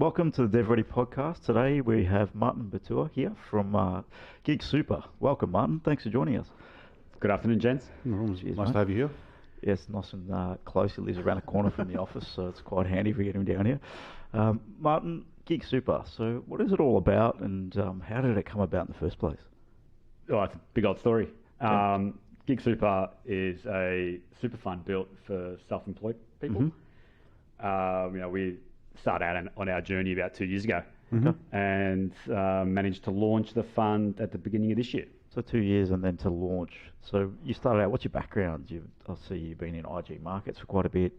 Welcome to the DevReady podcast. Today we have Martin Batur here from GigSuper. Welcome, Martin. Thanks for joining us. Good afternoon, gents. Cheers, nice mate. to have you here. Yes, nice and close. He lives around the corner from the office, so it's quite handy for getting him down here. Martin, GigSuper. So what is it all about, and how did it come about in the first place? Oh, it's a big old story. GigSuper is a super fund built for self-employed people. We started out on our journey about 2 years ago and managed to launch the fund at the beginning of this year. So 2 years and then to launch. So you started out, what's your background? I see you've been in IG markets for quite a bit.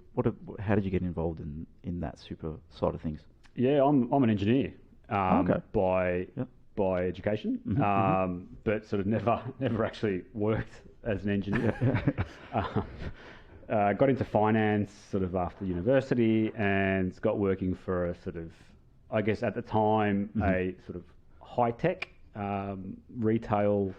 How did you get involved in that super side of things? Yeah, I'm an engineer by education, but sort of never actually worked as an engineer. Got into finance sort of after university and got working for a sort of, I guess at the time, a sort of high-tech retail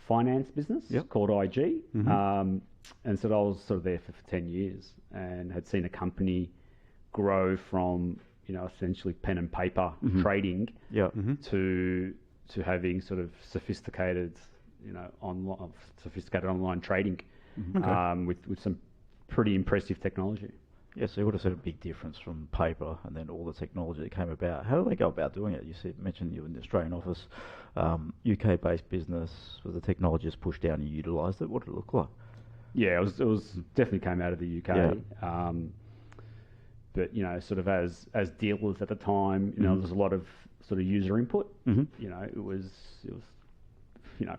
finance business called IG. And so I was sort of there for 10 years and had seen a company grow from, essentially pen and paper trading to having sort of sophisticated online trading with some pretty impressive technology. Yeah, so you would have seen a big difference from paper and then all the technology that came about. How do they go about doing it? You mentioned you were in the Australian office, UK-based business. Was the technology just pushed down and you utilised it? What did it look like? Yeah, it was definitely came out of the UK. But sort of as dealers at the time, there was a lot of sort of user input. It was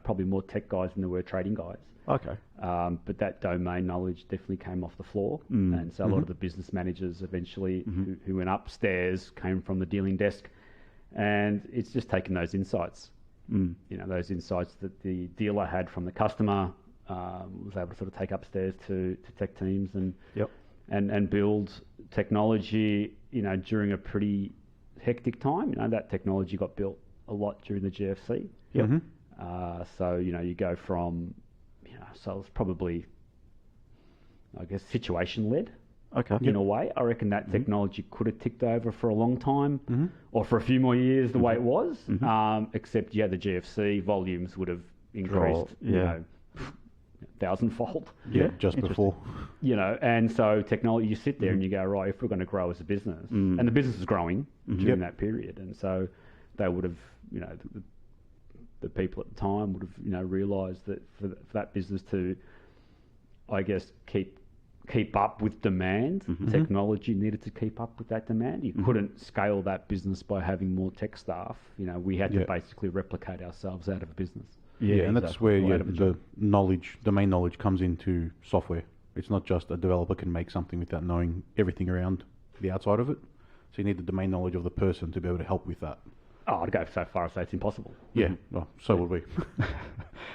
probably more tech guys than there were trading guys. Okay. But that domain knowledge definitely came off the floor. And so a lot of the business managers eventually who went upstairs came from the dealing desk. And it's just taken those insights, those insights that the dealer had from the customer, was able to sort of take upstairs to tech teams and build technology, during a pretty hectic time. That technology got built a lot during the GFC. So, you go from, so it was probably, I guess, situation-led in a way. I reckon that technology could have ticked over for a long time or for a few more years the way it was, except, the GFC volumes would have increased, 1,000-fold. Yeah, just before. And so technology, you sit there and you go, right, if we're going to grow as a business, and the business is growing during that period, and so they would have, the people at the time would have, realised that for that business to, I guess, keep up with demand, technology needed to keep up with that demand. You couldn't scale that business by having more tech staff. We had to basically replicate ourselves out of a business. Yeah, and that's where the domain knowledge comes into software. It's not just a developer can make something without knowing everything around the outside of it. So you need the domain knowledge of the person to be able to help with that. Oh, I'd go so far as say it's impossible. Yeah, well, so would we.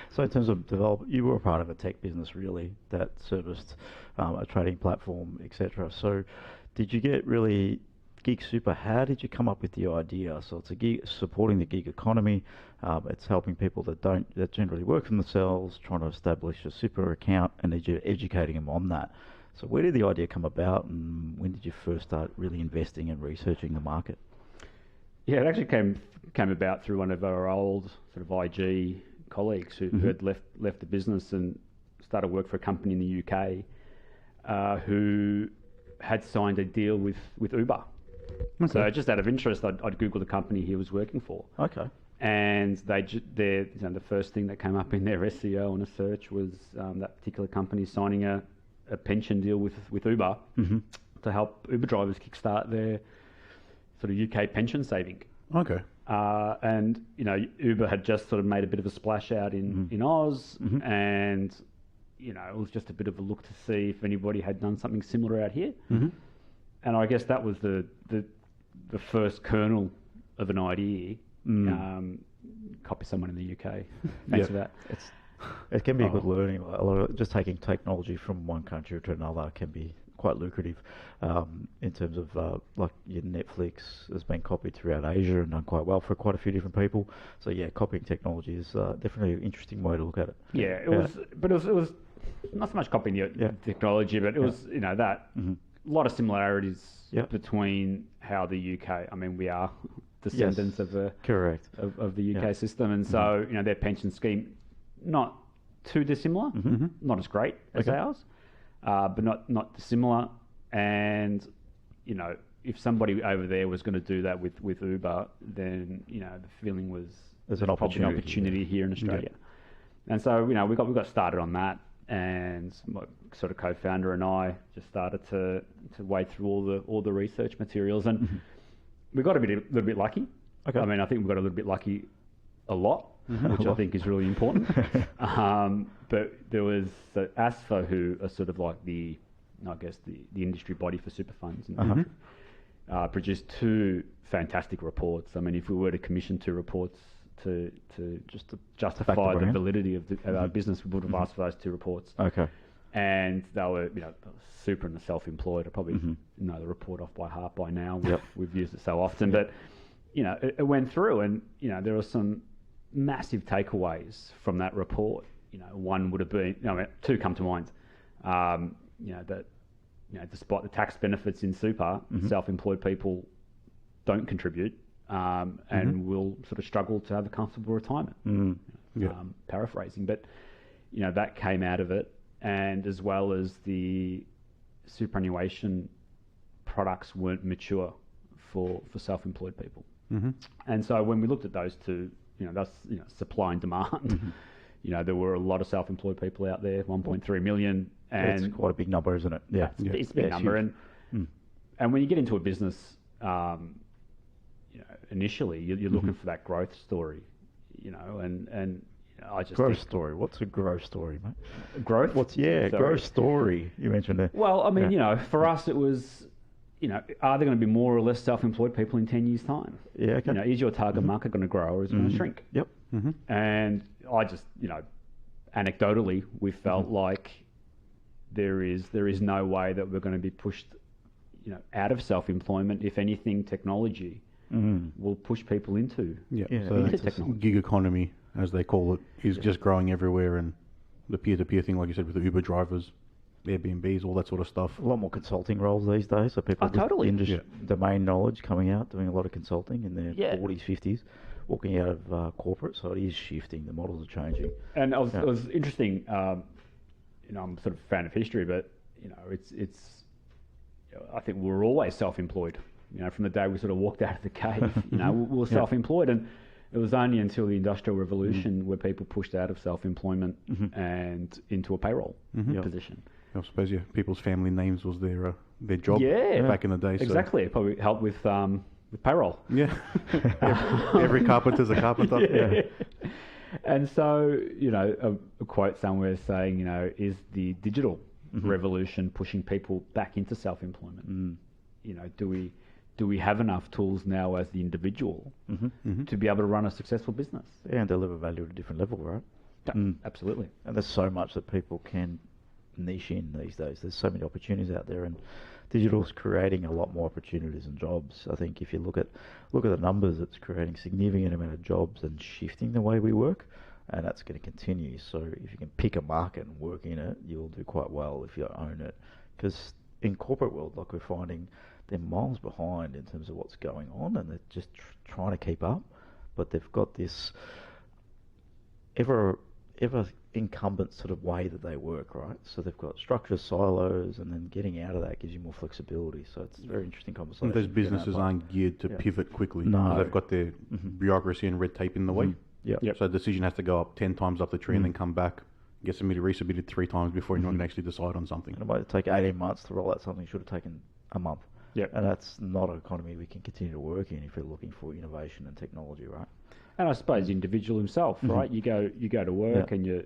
So in terms of development, you were a part of a tech business really that serviced a trading platform, etc. So did you get really GigSuper? How did you come up with the idea? So it's supporting the gig economy. It's helping people that generally work for themselves, trying to establish a super account, and educating them on that. So where did the idea come about, and when did you first start really investing and researching the market? Yeah, it actually came about through one of our old sort of IG colleagues who had left the business and started work for a company in the UK who had signed a deal with Uber. Okay. So just out of interest, I'd Google the company he was working for. Okay. And the first thing that came up in their SEO on a search was that particular company signing a pension deal with Uber to help Uber drivers kickstart their sort of UK pension saving. Okay. And Uber had just sort of made a bit of a splash out in Oz, and it was just a bit of a look to see if anybody had done something similar out here. And I guess that was the first kernel of an idea. Copy someone in the UK. Thanks for that. It can be a good learning. Just taking technology from one country to another can be quite lucrative in terms of like your Netflix has been copied throughout Asia and done quite well for quite a few different people. So yeah, copying technology is definitely an interesting way to look at it. Yeah, it was not so much copying the technology, but it was that a lot of similarities between how the UK. I mean, we are descendants of the correct of the UK system, and so their pension scheme not too dissimilar, not as great as ours, but not dissimilar. And if somebody over there was going to do that with Uber, then the feeling was there's an opportunity here in Australia. And so we got started on that, and my sort of co-founder and I just started to wade through all the research materials, and we got a little bit lucky. Okay. I mean, I think we got a little bit lucky a lot, which I think is really important. But there was ASFA, who are sort of like the industry body for super funds, and produced 2 fantastic reports. I mean, if we were to commission 2 reports to justify the validity of our business, we would have asked for those 2 reports. Okay. And they were, super and the self-employed. I probably know the report off by heart by now. We've used it so often, but it went through, and there were some massive takeaways from that report. One would have been, 2 come to mind. That despite the tax benefits in super, self-employed people don't contribute, and will sort of struggle to have a comfortable retirement. Paraphrasing, but that came out of it, and as well as the superannuation products weren't mature for self-employed people. And so when we looked at those 2, that's supply and demand. There were a lot of self-employed people out there, 1.3 million, and it's quite a big number, isn't it? Yeah, it's a big number, and when you get into a business, initially you're looking for that growth story, and I just growth story. What's a growth story, mate? Growth? Growth story. You mentioned it. Well, I mean, for us it was, are there going to be more or less self-employed people in 10 years' time? Yeah, okay. Is your target market going to grow, or is it going to shrink? Yep. And I just, anecdotally, we felt like there is no way that we're going to be pushed, out of self-employment. If anything, technology will push people into technology. Gig economy, as they call it, is just growing everywhere, and the peer-to-peer thing, like you said, with the Uber drivers, Airbnbs, all that sort of stuff. A lot more consulting roles these days, so people with domain knowledge coming out, doing a lot of consulting in their 40s, 50s, walking out of corporate, so it is shifting, the models are changing. And it was interesting, I'm sort of a fan of history, but, it's I think we were always self-employed, from the day we sort of walked out of the cave, we were self-employed, and it was only until the Industrial Revolution where people pushed out of self-employment and into a payroll position. I suppose, people's family names was their job back in the day. Exactly. So. It probably helped with payroll. Yeah. Every carpenter's a carpenter. And so, a quote somewhere saying, is the digital revolution pushing people back into self-employment? Do we have enough tools now as the individual to be able to run a successful business? And deliver value at a different level, right? Yeah, absolutely. And there's so much that people can niche in these days. There's so many opportunities out there, and digital's creating a lot more opportunities and jobs. I think if you look at the numbers, it's creating a significant amount of jobs and shifting the way we work, and that's going to continue. So if you can pick a market and work in it, you'll do quite well if you own it. Because in corporate world, like we're finding, they're miles behind in terms of what's going on, and they're just trying to keep up, but they've got this ever incumbent sort of way that they work, right? So they've got structured silos, and then getting out of that gives you more flexibility. So it's a very interesting conversation. And those businesses aren't geared to pivot quickly. No. They've got their bureaucracy and red tape in the way. Yep. So the decision has to go up 10 times up the tree and then come back, get submitted, resubmitted 3 times before you can actually decide on something. And it might take 18 months to roll out something. It should have taken a month. Yep. And that's not an economy we can continue to work in if we're looking for innovation and technology, right? And I suppose the individual himself, right? You go to work and you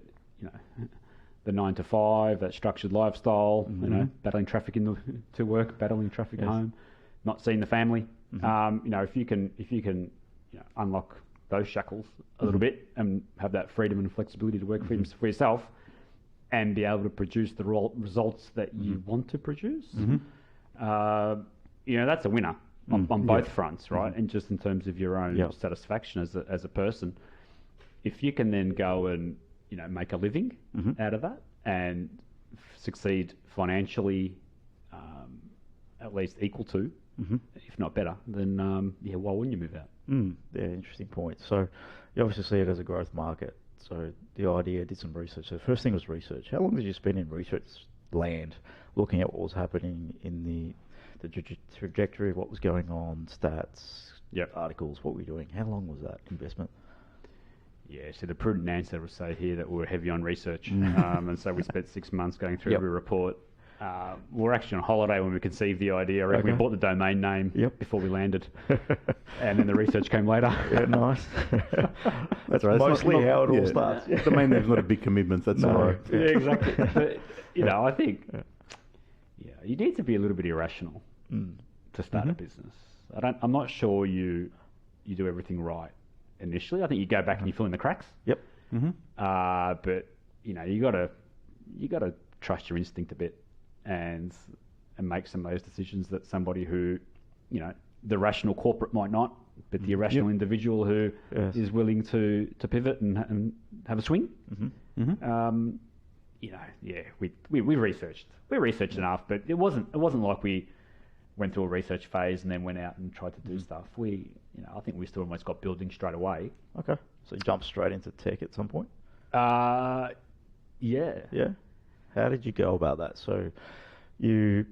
the 9 to 5, that structured lifestyle, battling traffic to work, battling traffic home, not seeing the family. If you can unlock those shackles a little bit and have that freedom and flexibility to work for yourself and be able to produce the results that you want to produce, that's a winner on both fronts, right? And just in terms of your own satisfaction as a person, if you can then go and make a living out of that and succeed financially, at least equal to if not better, then why wouldn't you move out? Yeah, interesting point. So you obviously see it as a growth market. So the idea, did some research. So the first thing was research. How long did you spend in research land, looking at what was happening in the trajectory of what was going on, stats, articles, what were you doing? How long was that investment? Yeah, so the prudent answer would say here that we were heavy on research. And so we spent 6 months going through every report. We were actually on holiday when we conceived the idea. We bought the domain name before we landed. And then the research came later. Yeah, nice. That's right. Mostly how it all starts. The domain name's not a big commitment, that's all right. Yeah, exactly. But, I think you need to be a little bit irrational to start a business. I'm not sure you do everything right initially. I think you go back and you fill in the cracks. Yep. But you gotta trust your instinct a bit and make some of those decisions that somebody who, the rational corporate might not, but the irrational individual who is willing to pivot and have a swing. We researched. We researched enough, but it wasn't like we went through a research phase and then went out and tried to do stuff. I think we still almost got building straight away. Okay. So you jumped straight into tech at some point? Yeah. Yeah. How did you go about that? So you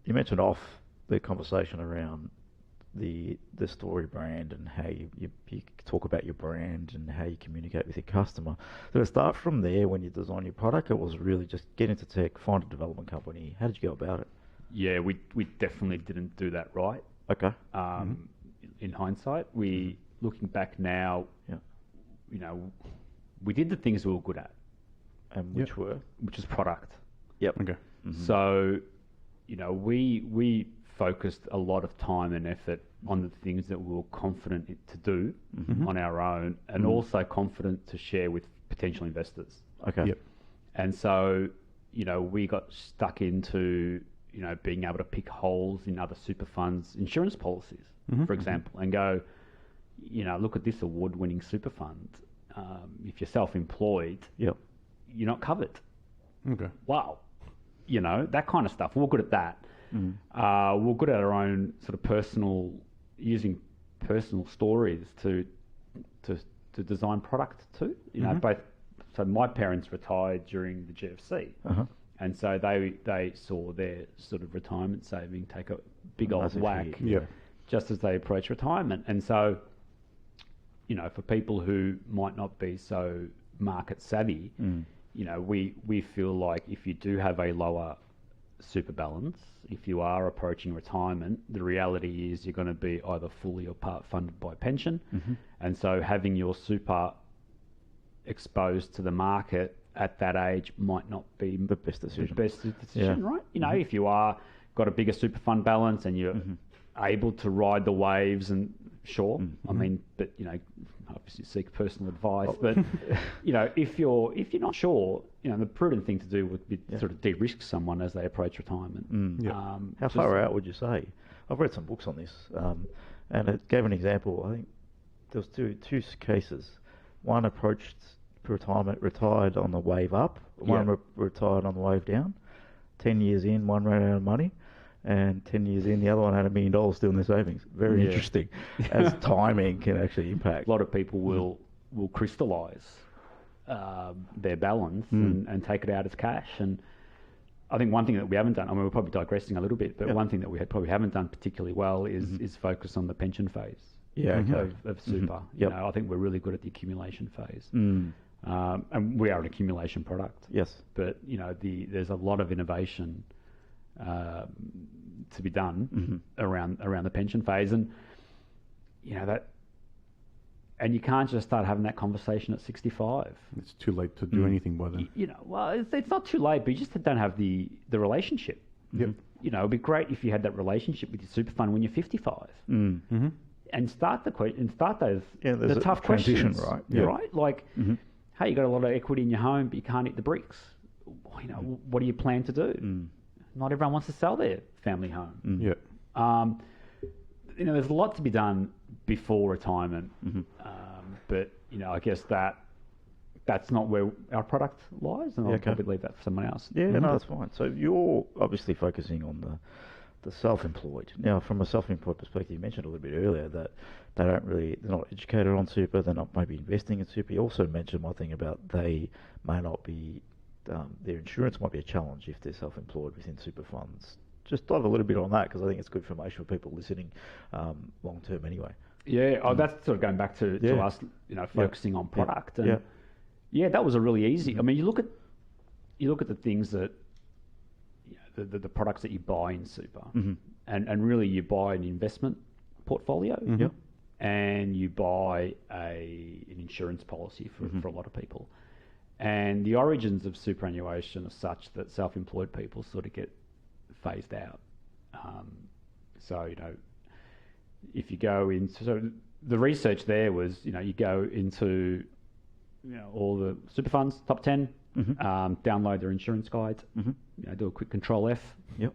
mentioned off the conversation around the story brand and how you talk about your brand and how you communicate with your customer. Did it start from there when you design your product, or was it really just get into tech, find a development company? How did you go about it? Yeah, we definitely didn't do that right. Okay. In hindsight, looking back now, we did the things we were good at. And which were? Which is product. Yep. Okay. So, we focused a lot of time and effort on the things that we were confident to do on our own, and also confident to share with potential investors. Okay. Yep. And so, we got stuck into, being able to pick holes in other super funds' insurance policies, for example, and go, look at this award-winning super fund. If you're self-employed, you're not covered. Okay. Wow. That kind of stuff. We're good at that. We're good at our own sort of using personal stories to design product too. Both. So my parents retired during the GFC, and so they saw their sort of retirement saving take a big old whack, just as they approach retirement. And so, for people who might not be so market savvy, we feel like if you do have a lower super balance, if you are approaching retirement, the reality is you're going to be either fully or part funded by pension. And so having your super exposed to the market at that age might not be the best decision. Right? If you are got a bigger super fund balance and you're able to ride the waves, and I mean, but obviously seek personal advice. But if you're not sure, the prudent thing to do would be sort of de-risk someone as they approach retirement. How far out would you say? I've read some books on this, and it gave an example. I think there was two cases. One approached retirement, retired on the wave up. One retired on the wave down. 10 years in, one ran out of money. And 10 years in, the other one had $1 million still in their savings. Very interesting, as timing can actually impact. A lot of people will crystallise their balance and take it out as cash. And I think one thing that we haven't done, we're probably digressing a little bit, but one thing that we probably haven't done particularly well is focus on the pension phase of super. I think we're really good at the accumulation phase. And we are an accumulation product. Yes. But, there's a lot of innovation to be done around the pension phase, and and you can't just start having that conversation at 65. It's too late to do anything by then. It's not too late, but you just don't have the relationship. It'd be great if you had that relationship with your super fund when you're 55, and start those the tough questions, right? Right, like, hey, you got a lot of equity in your home, but you can't hit the bricks. What do you plan to do? Not everyone wants to sell their family home. There's a lot to be done before retirement, but I guess that's not where our product lies, and I'll probably leave that for someone else. Yeah, no, that's fine. So you're obviously focusing on the self-employed. Now, from a self-employed perspective, you mentioned a little bit earlier that they're not educated on super, they're not maybe investing in super. You also mentioned one thing about they may not be, their insurance might be a challenge if they're self-employed within super funds. Just dive a little bit on that, because I think it's good information for people listening long term anyway. Yeah, that's sort of going back to us, focusing on product. And that was a really easy. I mean, you look at the things that, the products that you buy in super, and really you buy an investment portfolio, and you buy an insurance policy for a lot of people. And the origins of superannuation are such that self-employed people sort of get phased out. So, if you go into, so the research there was, you go into, all the super funds, top 10, download their insurance guides, do a quick Control F,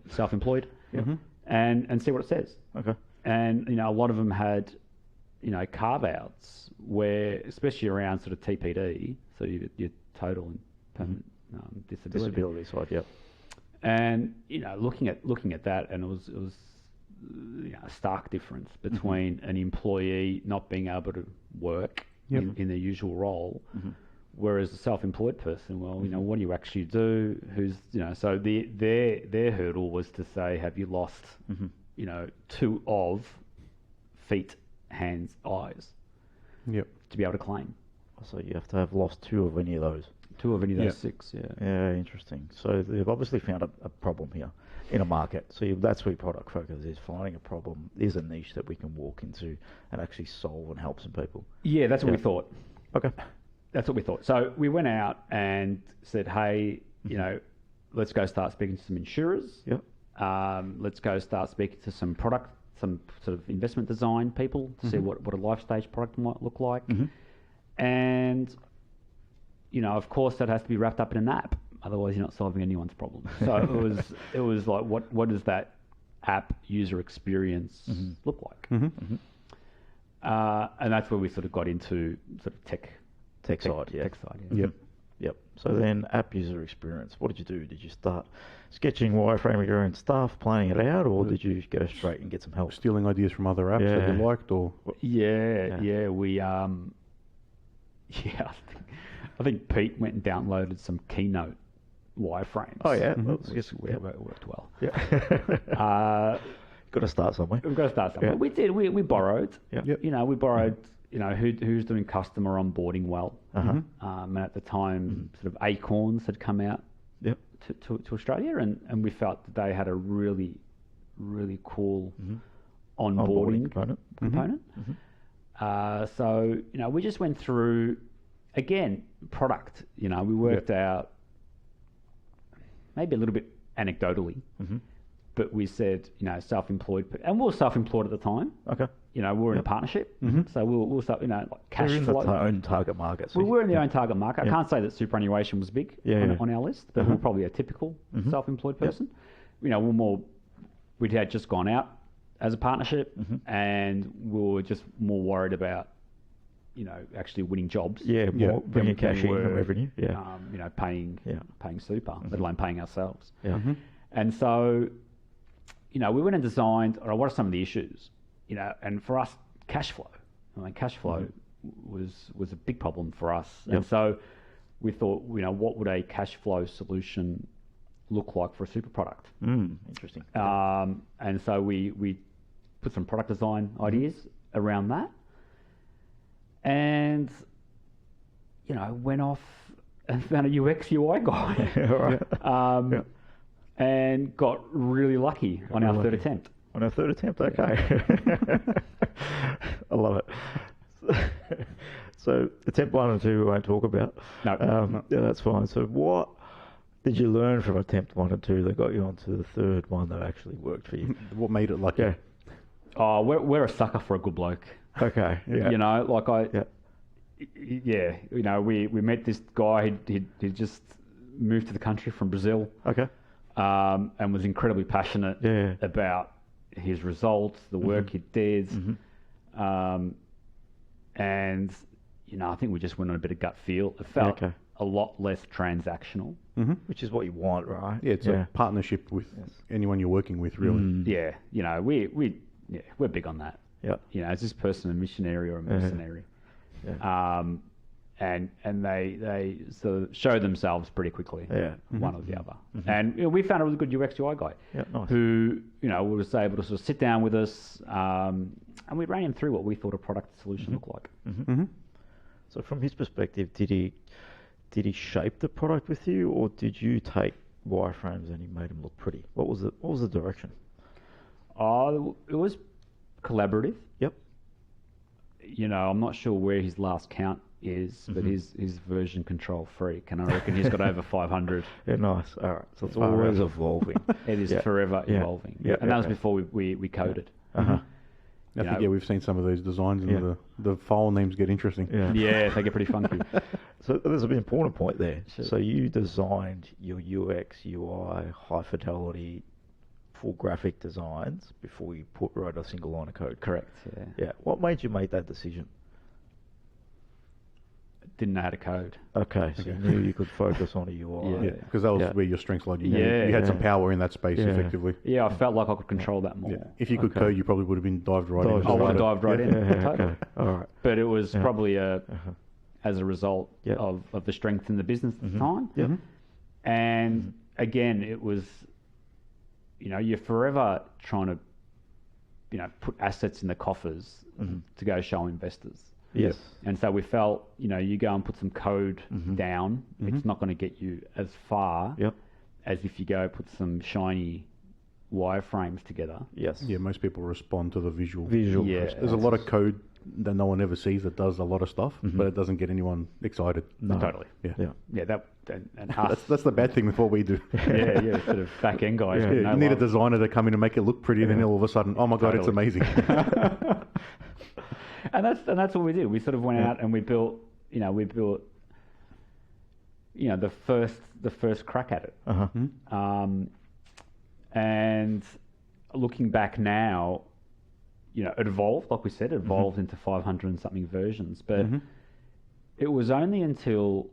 self-employed, and see what it says. Okay. And, a lot of them had, carve-outs where, especially around sort of TPD, so your total and permanent disability side, And, looking at that, and it was a stark difference between an employee not being able to work in their usual role, whereas a self-employed person, well, what do you actually do? Who's, so their hurdle was to say, have you lost, 2 of feet, hands, eyes, to be able to claim. So you have to have lost 2 of any of those. 2 of any of those 6, Yeah, interesting. So they've obviously found a problem here in a market. So that's where product focus is, finding a problem. There's a niche that we can walk into and actually solve and help some people. Yeah, that's what we thought. Okay. That's what we thought. So we went out and said, hey, let's go start speaking to some insurers. Yep. Let's go start speaking to some sort of investment design people to see what a life stage product might look like. And, of course, that has to be wrapped up in an app. Otherwise, you're not solving anyone's problem. So it was like, what does that app user experience look like? And that's where we sort of got into sort of tech side. Yep. So then, app user experience. What did you do? Did you start sketching wireframing your own stuff, planning it out, or did you go straight and get some help? Stealing ideas from other apps that you liked, or we I think Pete went and downloaded some Keynote wireframes. Oh yeah, it worked well. Yeah. Got to start somewhere. We've got to start somewhere. Yeah. We did. We borrowed. Yep. We borrowed. Who's doing customer onboarding well. And at the time, sort of Acorns had come out to Australia, and we felt that they had a really, really cool onboarding component. So, we just went through, again, product. We worked out, maybe a little bit anecdotally, but we said, self-employed, and we were self-employed at the time. Okay. We were in a partnership, so we'll start, like cash we're in flow. the own target market. So we were in the own target market. I can't say that superannuation was big on our list, but we're probably a typical self-employed person. We had just gone out as a partnership, and we were just more worried about, actually winning jobs. More bringing cash in and revenue. Paying super, let alone paying ourselves. And so, we went and designed, all right, what are some of the issues? And for us, cash flow. Cash flow was a big problem for us. And so we thought, what would a cash flow solution look like for a super product? Interesting. And so we put some product design ideas around that. And, went off and found a UX UI guy. And got really lucky on our third attempt. On our third attempt, okay. I love it. So attempt 1 and 2 we won't talk about. No. Yeah, that's fine. So what did you learn from attempt 1 and 2 that got you onto the third one that actually worked for you? What made it lucky? Oh, we're a sucker for a good bloke. Okay. Yeah. We met this guy. He'd just moved to the country from Brazil. Okay. And was incredibly passionate about his results, the work he did. And, I think we just went on a bit of gut feel. It felt a lot less transactional. Which is what you want, right? Yeah, it's a partnership with anyone you're working with, really. Yeah, we're big on that. Yeah. Is this person a missionary or a mercenary? Yeah. And they sort of show themselves pretty quickly, one or the other. And we found a really good UX UI guy who was able to sort of sit down with us, and we ran him through what we thought a product solution looked like. So from his perspective, did he shape the product with you, or did you take wireframes and he made them look pretty? What was the direction? It was collaborative. Yep. I'm not sure where his last count is, but he's version control freak, and I reckon he's got over 500. Yeah, nice. All right. So it's always evolving. It is forever evolving. Yeah. And that was before we coded. I think we've seen some of those designs, and the file names get interesting. Yeah, they get pretty funky. So there's an important point there. Sure. So you designed your UX, UI, high fidelity, full graphic designs before you wrote a single line of code. Correct. Yeah. What made you make that decision? Didn't know how to code. Okay, so you knew you could focus on a UI. Yeah, because that was where your strengths lied. You Yeah, had some power in that space, effectively. Yeah, I felt like I could control that more. Yeah. If you could code, you probably would have been dived right in. I would have dived right in. Totally. Okay. All right. But it was probably as a result of the strength in the business at the time. And again, it was, you're forever trying to, put assets in the coffers to go show investors. Yes. And so we felt, you go and put some code down, it's not going to get you as far as if you go put some shiny wireframes together. Yes. Yeah, most people respond to the visual. Yeah. There's a lot of code that no one ever sees that does a lot of stuff, but it doesn't get anyone excited. No. Totally. Yeah. That's the bad thing with what we do. Sort of back end guys. You need a designer to come in and make it look pretty, and then all of a sudden, oh my god, it's amazing. And that's what we did. We sort of went out and we built the first crack at it. And looking back now, it evolved, like we said, into 500 and something versions. But it was only until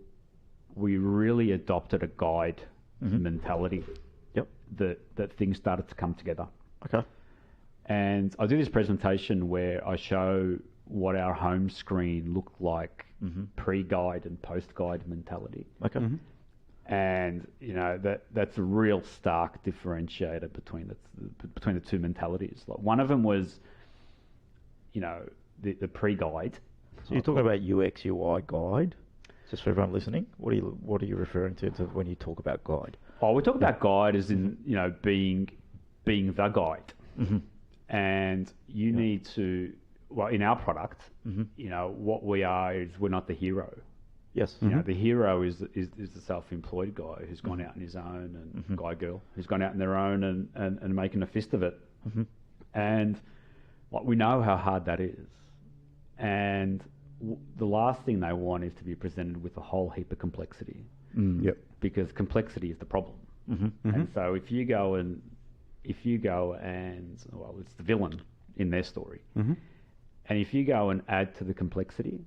we really adopted a guide mentality that things started to come together. Okay. And I do this presentation where I show what our home screen looked like pre-guide and post-guide mentality. Okay. And that's a real stark differentiator between the two mentalities. Like one of them was, the pre-guide. So you're talking about UX UI guide, just for everyone listening. What are you referring to when you talk about guide? Oh, we talk about guide as in being the guide, and you need to. Well, in our product, what we are is we're not the hero. Yes. The hero is the self-employed guy who's gone out on his own, and guy, girl, who's gone out on their own and making a fist of it. And we know how hard that is. And the last thing they want is to be presented with a whole heap of complexity. Because complexity is the problem. And so if you go and it's the villain in their story. And if you go and add to the complexity,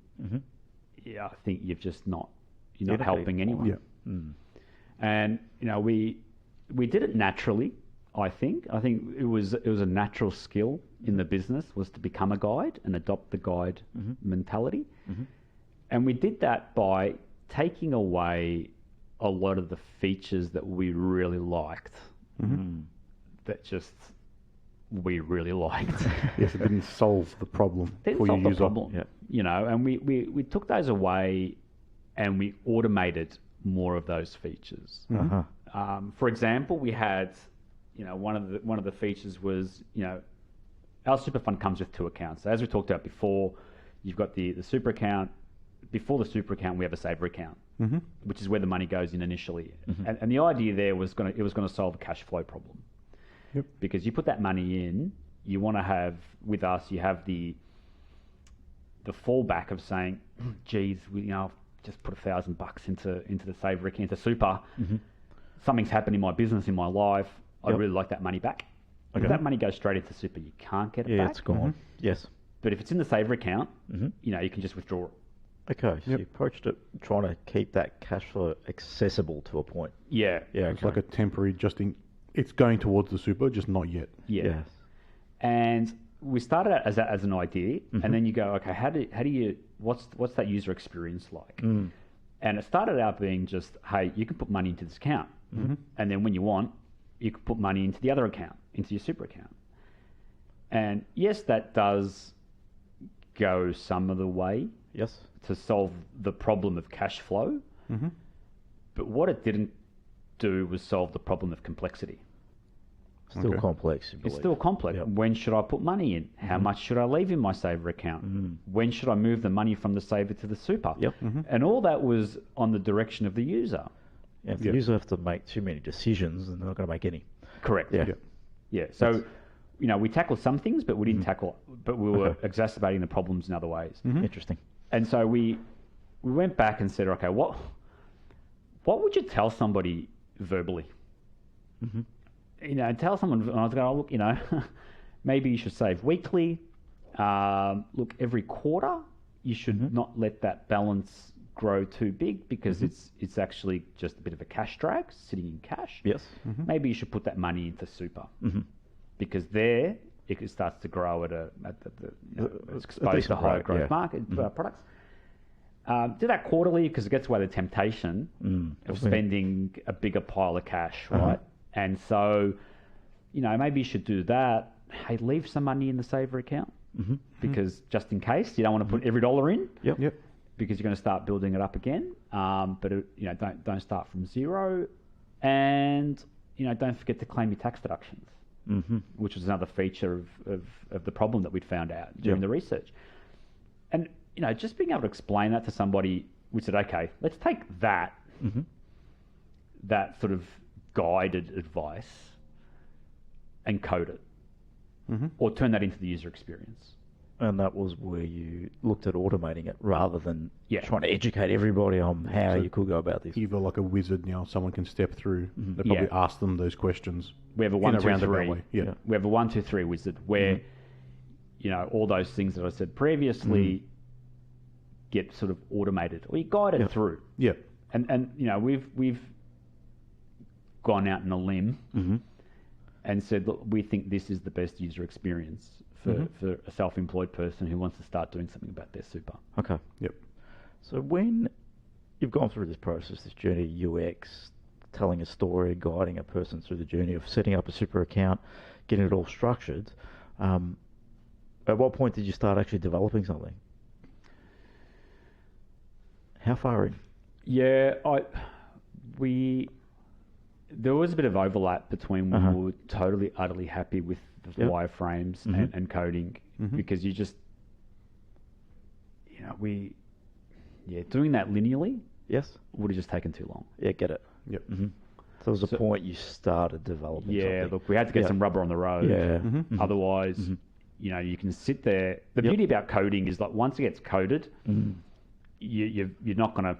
I think you're not helping anyone. And we did it naturally. I think it was a natural skill in the business was to become a guide and adopt the guide mentality. And we did that by taking away a lot of the features that we really liked. That just we really liked. Yes, it didn't solve the problem for your user. And we took those away and we automated more of those features. For example, we had, one of the features was, our super fund comes with two accounts. So as we talked about before, you've got the super account. Before the super account, we have a saver account, which is where the money goes in initially. And the idea there was going to solve a cash flow problem. Because you put that money in, you want to have, with us, you have the fallback of saying, geez, I've just put $1,000 into the saver account, into super. Something's happened in my business, in my life. I'd really like that money back. If that money goes straight into super, you can't get it back. It's gone. Yes. But if it's in the saver account, you can just withdraw it. Okay, so you approached it trying to keep that cash flow accessible to a point. Yeah. Yeah, It's like a temporary, it's going towards the super, just not yet. Yeah. Yes. And we started out as an idea, and then you go, okay, how do you what's that user experience like? And it started out being just, hey, you can put money into this account, and then when you want, you can put money into the other account, into your super account. And yes, that does go some of the way. Yes. To solve the problem of cash flow, but what it didn't do was solve the problem of complexity. Still complex. It's still complex. Yep. When should I put money in? How much should I leave in my saver account? When should I move the money from the saver to the super? Yep. And all that was on the direction of the user. Yeah, if the user have to make too many decisions, then they're not going to make any. Correct. Yeah. Yeah. So, we tackled some things, but we didn't but we were exacerbating the problems in other ways. Interesting. And so we went back and said, okay, what would you tell somebody verbally? Tell someone, and I was going, look, maybe you should save weekly. Look, every quarter, you should not let that balance grow too big because it's actually just a bit of a cash drag sitting in cash. Yes. Maybe you should put that money into super because there it starts to grow it's exposed to higher growth market products. Do that quarterly because it gets away the temptation of spending a bigger pile of cash, right? And so, maybe you should do that. Hey, leave some money in the saver account because just in case you don't want to put every dollar in. Yep. Because you're going to start building it up again. But don't start from zero, and don't forget to claim your tax deductions, which was another feature of the problem that we'd found out during the research. And just being able to explain that to somebody, we said, okay, let's take that that sort of guided advice and code it, or turn that into the user experience. And that was where you looked at automating it rather than trying to educate everybody on how you could go about this. You've got like a wizard now, someone can step through. They probably ask them those questions. We have a 1, 2, 3. Yeah. We have a 1, 2, 3 wizard where, all those things that I said previously get sort of automated or you guide it through. Yeah. And we've gone out on a limb and said, look, we think this is the best user experience for a self-employed person who wants to start doing something about their super. Okay. Yep. So when you've gone through this process, this journey, UX, telling a story, guiding a person through the journey of setting up a super account, getting it all structured, at what point did you start actually developing something? How far in? Yeah, there was a bit of overlap between when we were totally, utterly happy with the wireframes and coding because you just, doing that linearly would have just taken too long. Yeah, get it. Yep. So there was a point you started developing something. Look, we had to get some rubber on the road. Yeah. Otherwise, you can sit there. The beauty about coding is like once it gets coded, you're not going to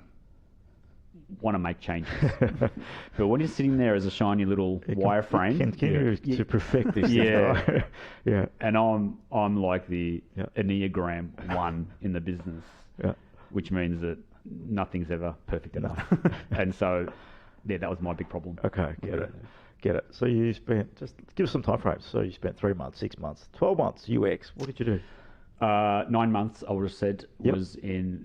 want to make changes. But when you're sitting there as a shiny little wireframe, continue to perfect this. Yeah. And I'm like the Enneagram 1 in the business, which means that nothing's ever perfect enough. And so, that was my big problem. Okay, get it. So you spent, just give us some time frames. So you spent 3 months, 6 months, 12 months UX. What did you do? 9 months, I would have said, was in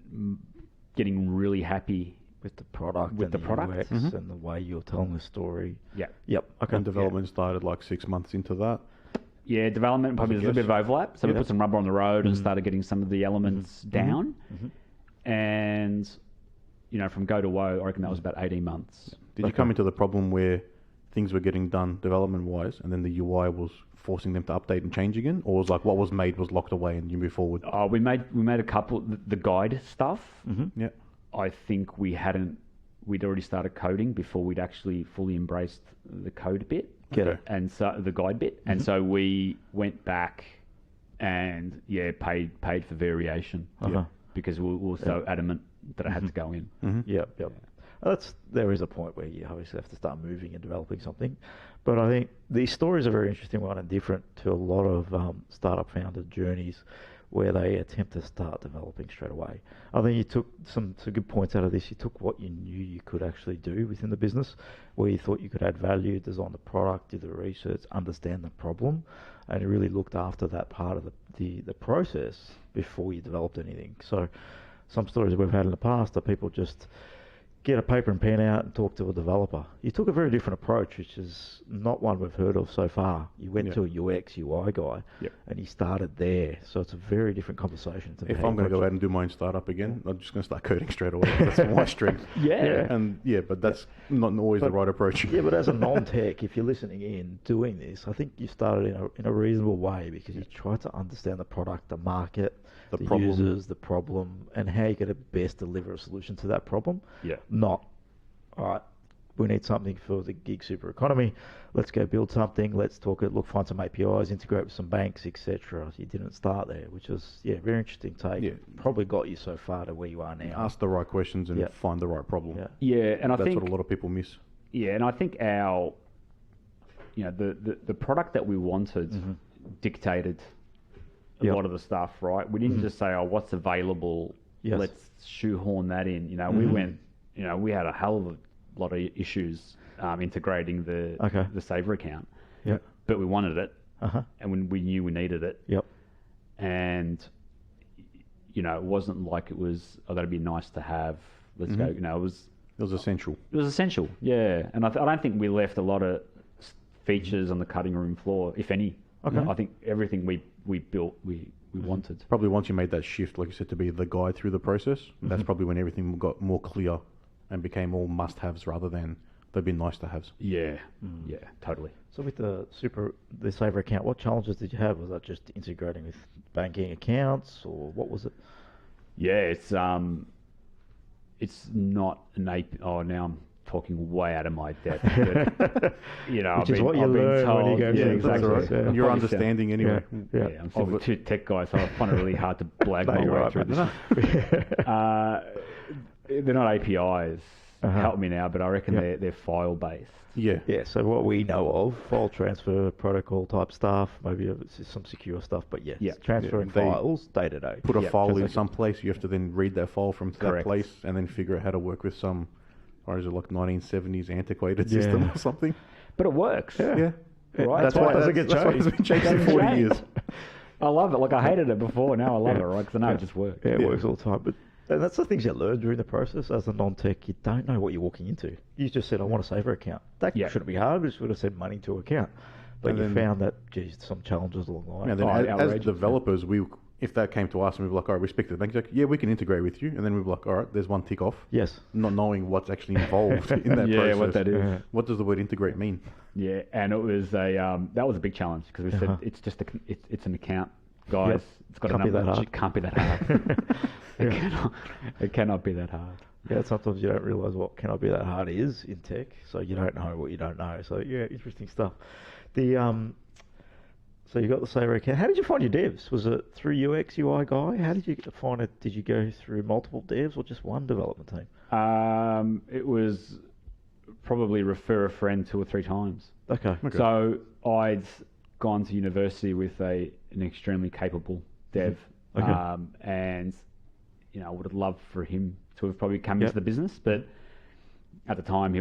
getting really happy with the product, UX and the way you're telling the story. Yep. Okay. And development started like 6 months into that. Yeah, development probably there's a little bit of overlap. So we put some rubber on the road and started getting some of the elements down. And from go to woe, I reckon that was about 18 months. Did you come into the problem where things were getting done development-wise, and then the UI was forcing them to update and change again, or was like what was made was locked away and you move forward? We made a couple. The guide stuff. Yeah. I think we'd already started coding before we'd actually fully embraced the code bit. And so the guide bit. And so we went back and paid for variation. Because we were so adamant that I had to go in. Yep. There is a point where you obviously have to start moving and developing something. But I think these stories are a very interesting one and different to a lot of startup founder journeys where they attempt to start developing straight away. I think you took some good points out of this. You took what you knew you could actually do within the business, where you thought you could add value, design the product, do the research, understand the problem, and you really looked after that part of the process before you developed anything. So some stories we've had in the past are people just get a paper and pen out and talk to a developer. You took a very different approach, which is not one we've heard of so far. You went to a UX, UI guy, and you started there. So it's a very different conversation. If I'm going to go out and do my own startup again, I'm just going to start coding straight away. That's my strength. But that's not always the right approach. Yeah, but as a non-tech, if you're listening in, doing this, I think you started in a reasonable way because you tried to understand the product, the market, the problem. Users, the problem, and how you're going to best deliver a solution to that problem. Not, all right, we need something for the GigSuper economy. Let's go build something. Let's find some APIs, integrate with some banks, etc. You didn't start there, which is very interesting take. Probably got you so far to where you are now. Ask the right questions and find the right problem. And I think that's what a lot of people miss. Yeah, and I think our, the product that we wanted dictated a lot of the stuff, right? We didn't just say, oh, what's available? Let's shoehorn that in. We went, we had a hell of a lot of issues integrating the Saver account. But we wanted it, and we knew we needed it. And it wasn't like it was, oh, that'd be nice to have. Let's go. It was essential. It was essential, and I don't think we left a lot of features on the cutting room floor, if any. I think everything we built, we wanted. Probably once you made that shift, like you said, to be the guide through the process, that's probably when everything got more clear and became all must-haves rather than they'd be nice to haves. Yeah, totally. So with the Saver account, what challenges did you have? Was that just integrating with banking accounts, or what was it? Yeah, it's not an API. Oh, now I'm talking way out of my depth. But, Which is what you learn when you go through exactly. Right. Yeah. Your understanding anyway. I'm still with two tech guys, so I find it really hard to blag my way through this. They're not APIs. Help me now, but I reckon they're file based. Yeah. So what we know of, file transfer protocol type stuff, maybe it's some secure stuff, but transferring files day to day. Put a file in some place, you have to then read that file from that place and then figure out how to work with some, or is it like 1970s antiquated system or something? But it works. Yeah. Right? That's why it's been changed for 40 years. I love it. Like, I hated it before, now I love it, right? Because I know it just works. Yeah, it works all the time. But that's the things you learn during the process. As a non-tech, you don't know what you're walking into. You just said, I want a Saver account. That shouldn't be hard. You just would have said money to account. But you found that, some challenges along the way. And then as developers, if that came to us and we were like, all right, we speak to the bank, like, we can integrate with you. And then we'd be like, all right, there's one tick off. Yes. Not knowing what's actually involved in that process. What that is. What does the word integrate mean? Yeah, that was a big challenge because we said it's just it's an account, guys. It's got Can't a be that number. hard. It can't be that hard. It cannot be that hard. Yeah, sometimes you don't realise what cannot be that hard is in tech, so you don't know what you don't know. So interesting stuff. So you got the Saver account. How did you find your devs? Was it through UX, UI guy? How did you find it? Did you go through multiple devs or just one development team? It was probably refer a friend 2 or 3 times. Okay. So I'd gone to university with an extremely capable dev, and I would have loved for him to have probably come into the business, but at the time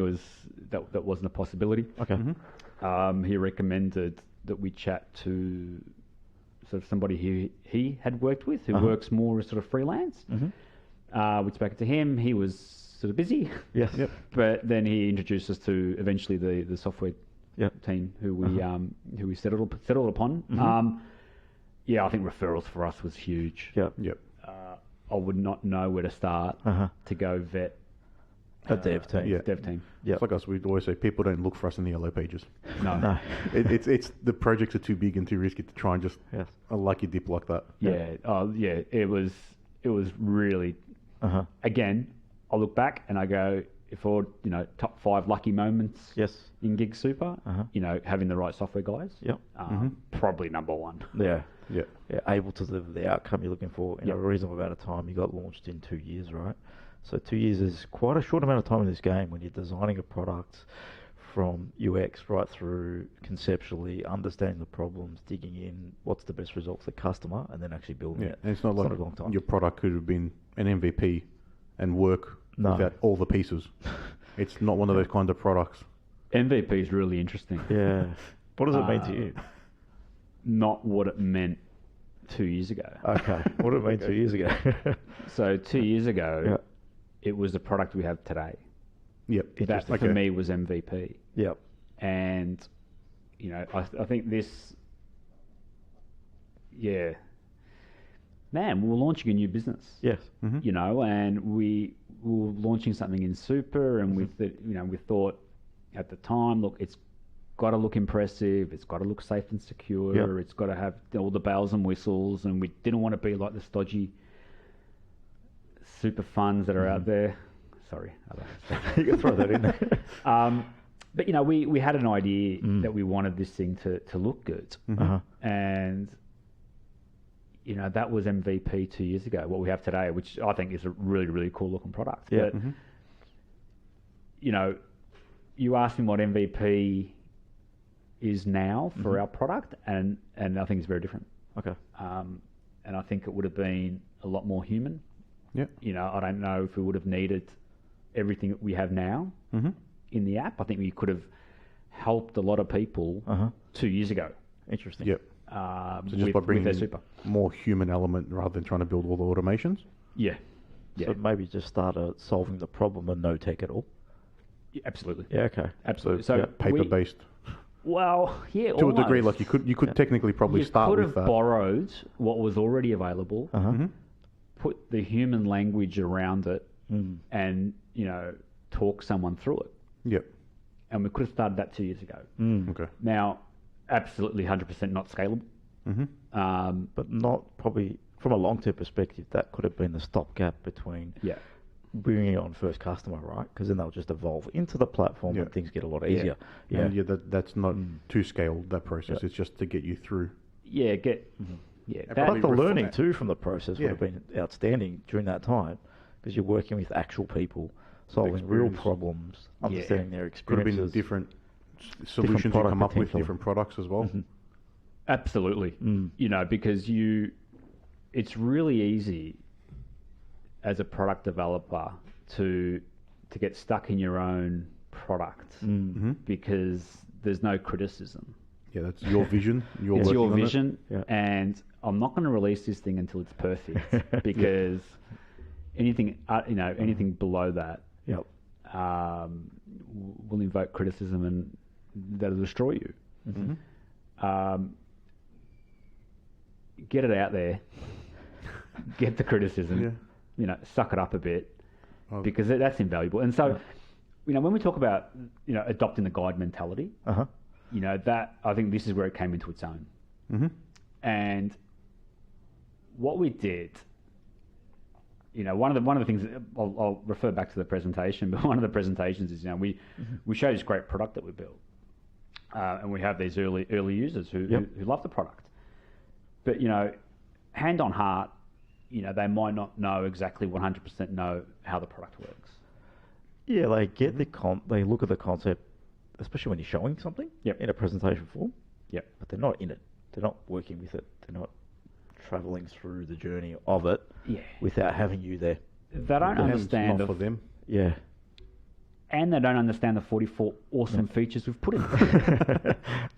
that wasn't a possibility. Okay. He recommended that we chat to sort of somebody he had worked with who works more as sort of freelance. We spoke to him. He was sort of busy. Yes. But then he introduced us to eventually the software team who we settled upon. I think referrals for us was huge. I would not know where to start to go vet a dev team. Dev team. It's like us. We always say people don't look for us in the yellow pages. No. It's the projects are too big and too risky to try and just a lucky dip like that. It was really. Again, I look back and I go, if all top 5 lucky moments. In GigSuper, having the right software guys. Probably number 1. Able to deliver the outcome you're looking for in a reasonable amount of time. You got launched in 2 years, right? So 2 years is quite a short amount of time in this game when you're designing a product from UX right through conceptually understanding the problems, digging in, what's the best result for the customer, and then actually building it. And it's not like a long time. your product could have been an MVP and work without all the pieces. It's not one of those kind of products. MVP is really interesting. Yeah. What does it mean to you? Not what it meant 2 years ago. Okay. What did it mean 2 years ago? So 2 years ago, it was the product we have today. Yep. That for me was MVP. Yep. And, I think this, man, we were launching a new business. Yes. Mm-hmm. And we were launching something in Super, and we thought at the time, look, it's got to look impressive, it's got to look safe and secure, it's got to have all the bells and whistles, and we didn't want to be like the stodgy super funds that are out there. Sorry, I don't you can throw that in there. But we had an idea that we wanted this thing to look good, and that was MVP 2 years ago. What we have today, which I think is a really, really cool looking product. Yeah. But you asked me what MVP is now for our product, and I think it's very different. Okay. And I think it would have been a lot more human. Yeah. I don't know if we would have needed everything that we have now in the app. I think we could have helped a lot of people 2 years ago. Interesting. Yep. So just by bringing more human element rather than trying to build all the automations? Yeah. So maybe just start solving the problem and no tech at all? Yeah, absolutely. Yeah, okay. Absolutely. So paper-based. Well, yeah, to a degree, like you could technically probably start with that. You could have borrowed what was already available, put the human language around it, and talk someone through it. Yep. And we could have started that 2 years ago. Okay. Now, absolutely 100% not scalable. But not probably from a long-term perspective. That could have been the stopgap between bringing it on first customer, right? Because then they'll just evolve into the platform and things get a lot easier. Yeah. And that's not too scaled, that process. It's just to get you through. Yeah, but the learning too from the process would have been outstanding during that time, because you're working with actual people, solving real problems, understanding their experiences. Could have been different solutions you come up with, different products as well. Absolutely. Because it's really easy as a product developer to get stuck in your own product because there's no criticism. Yeah, that's your vision. It's your vision, and I'm not going to release this thing until it's perfect because anything below that will invoke criticism and that'll destroy you. Get it out there. Get the criticism. Suck it up a bit because that's invaluable. And so, when we talk about adopting the guide mentality, that I think this is where it came into its own. And what we did, one of the things I'll refer back to the presentation, but one of the presentations is we show this great product that we built, and we have these early users who love the product, but hand on heart, they might not know exactly 100% know how the product works. Yeah, they get they look at the concept, especially when you're showing something in a presentation form. Yep. But they're not in it. They're not working with it. They're not traveling through the journey of it without having you there. They don't understand for them. Yeah. And they don't understand the 44 awesome features we've put in.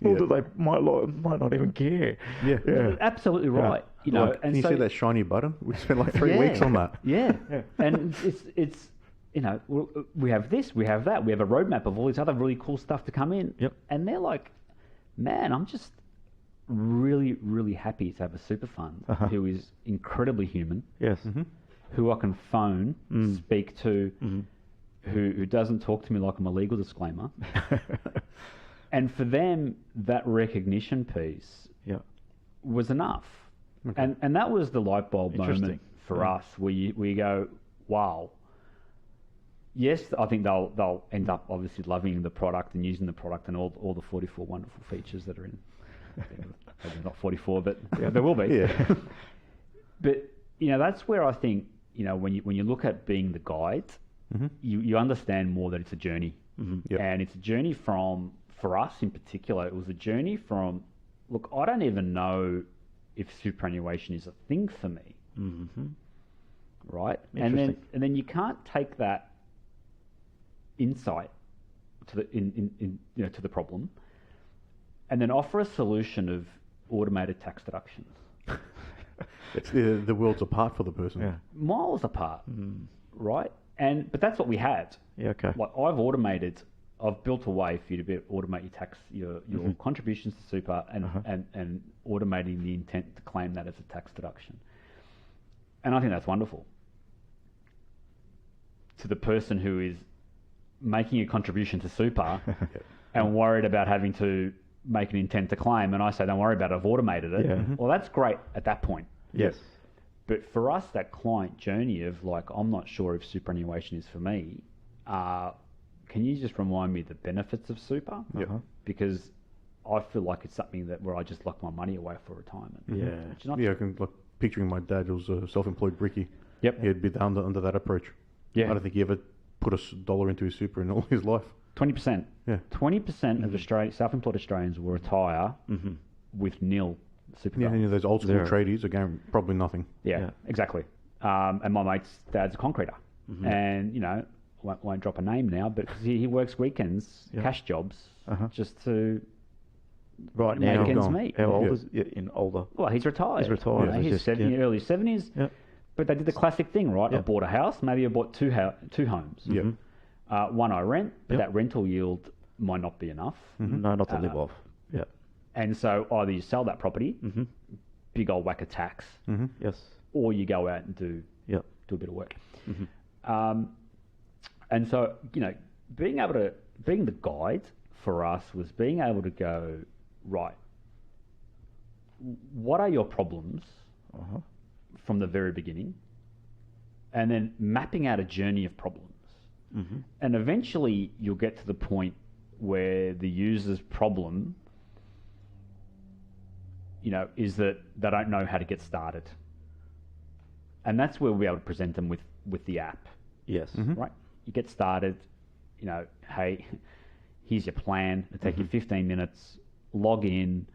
Well, they might not even care. Yeah. Absolutely right. Can you see that shiny button? We spent like 3 weeks on that. Yeah. And it's we have this, we have that, we have a roadmap of all this other really cool stuff to come in. Yep. And they're like, man, I'm just really, really happy to have a super fund who is incredibly human. Yes. Who I can phone, speak to, who doesn't talk to me like I'm a legal disclaimer. And for them, that recognition piece was enough. Okay. And that was the light bulb moment for us where you go, wow. Yes, I think they'll end up obviously loving the product and using the product and all the 44 wonderful features that are in. Maybe not 44, but there will be. Yeah. But that's where I think when you look at being the guide, you understand more that it's a journey. Yep. And it's a journey from, for us in particular, it was a journey from, look, I don't even know if superannuation is a thing for me. Right? And then you can't take that insight to the to the problem and then offer a solution of automated tax deductions. It's the worlds apart for the person. Yeah. Miles apart, right? But that's what we had. Yeah, okay. Like I've built a way for you to be able to automate your tax, your contributions to super, and automating the intent to claim that as a tax deduction. And I think that's wonderful. To the person who is making a contribution to super and worried about having to make an intent to claim, and I say, don't worry about it, I've automated it. Yeah. Well, that's great at that point. Yes. But for us, that client journey of like, I'm not sure if superannuation is for me, can you just remind me the benefits of super? Because I feel like it's something where I just lock my money away for retirement. Yeah. I can picturing my dad who's a self-employed brickie. Yep. He'd be under that approach. Yeah. I don't think he ever put $1 into his super in all his life. 20%. Yeah. 20% of self-employed Australians will retire with nil super. Yeah, and those old school tradies, again, probably nothing. Yeah, exactly. And my mate's dad's a concreter. And, won't drop a name now, but he works weekends, cash jobs, just to right make now ends meet. How old is in older? Well, he's retired. He's retired. You know, he's in the early 70s. Yeah. But they did the classic thing, right? Yeah. I bought a house, maybe I bought two homes. One I rent, but that rental yield might not be enough. No, not to live off. Yeah. And so either you sell that property, big old whack of tax, Yes. or you go out and do a bit of work. And so, being the guide for us was being able to go, right, what are your problems from the very beginning? And then mapping out a journey of problems. And eventually you'll get to the point where the user's problem, is that they don't know how to get started. And that's where we'll be able to present them with the app. Yes. Right? You get started, hey, here's your plan. It'll take you 15 minutes, log in,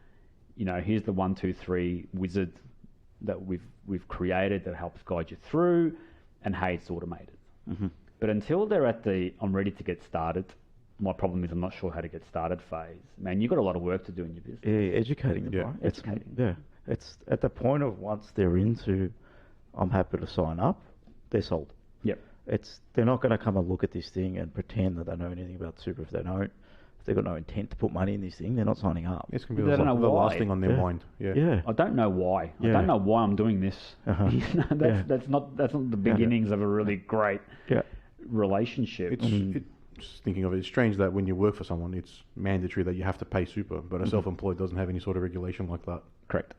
here's the 1, 2, 3 wizard that we've created that helps guide you through, and hey, it's automated. But until they're at the I'm ready to get started, my problem is I'm not sure how to get started phase. Man, you've got a lot of work to do in your business. Yeah, educating them, right? Educating. It's at the point of once they're into, I'm happy to sign up, they're sold. Yep. They're not going to come and look at this thing and pretend that they know anything about super if they don't. If they've got no intent to put money in this thing, they're not signing up. It's going to be the last thing on their mind. Yeah. I don't know why. I don't know why I'm doing this. That's not the beginnings of a really great relationship. Just thinking of it, it's strange that when you work for someone, it's mandatory that you have to pay super, but a self-employed doesn't have any sort of regulation like that. Correct.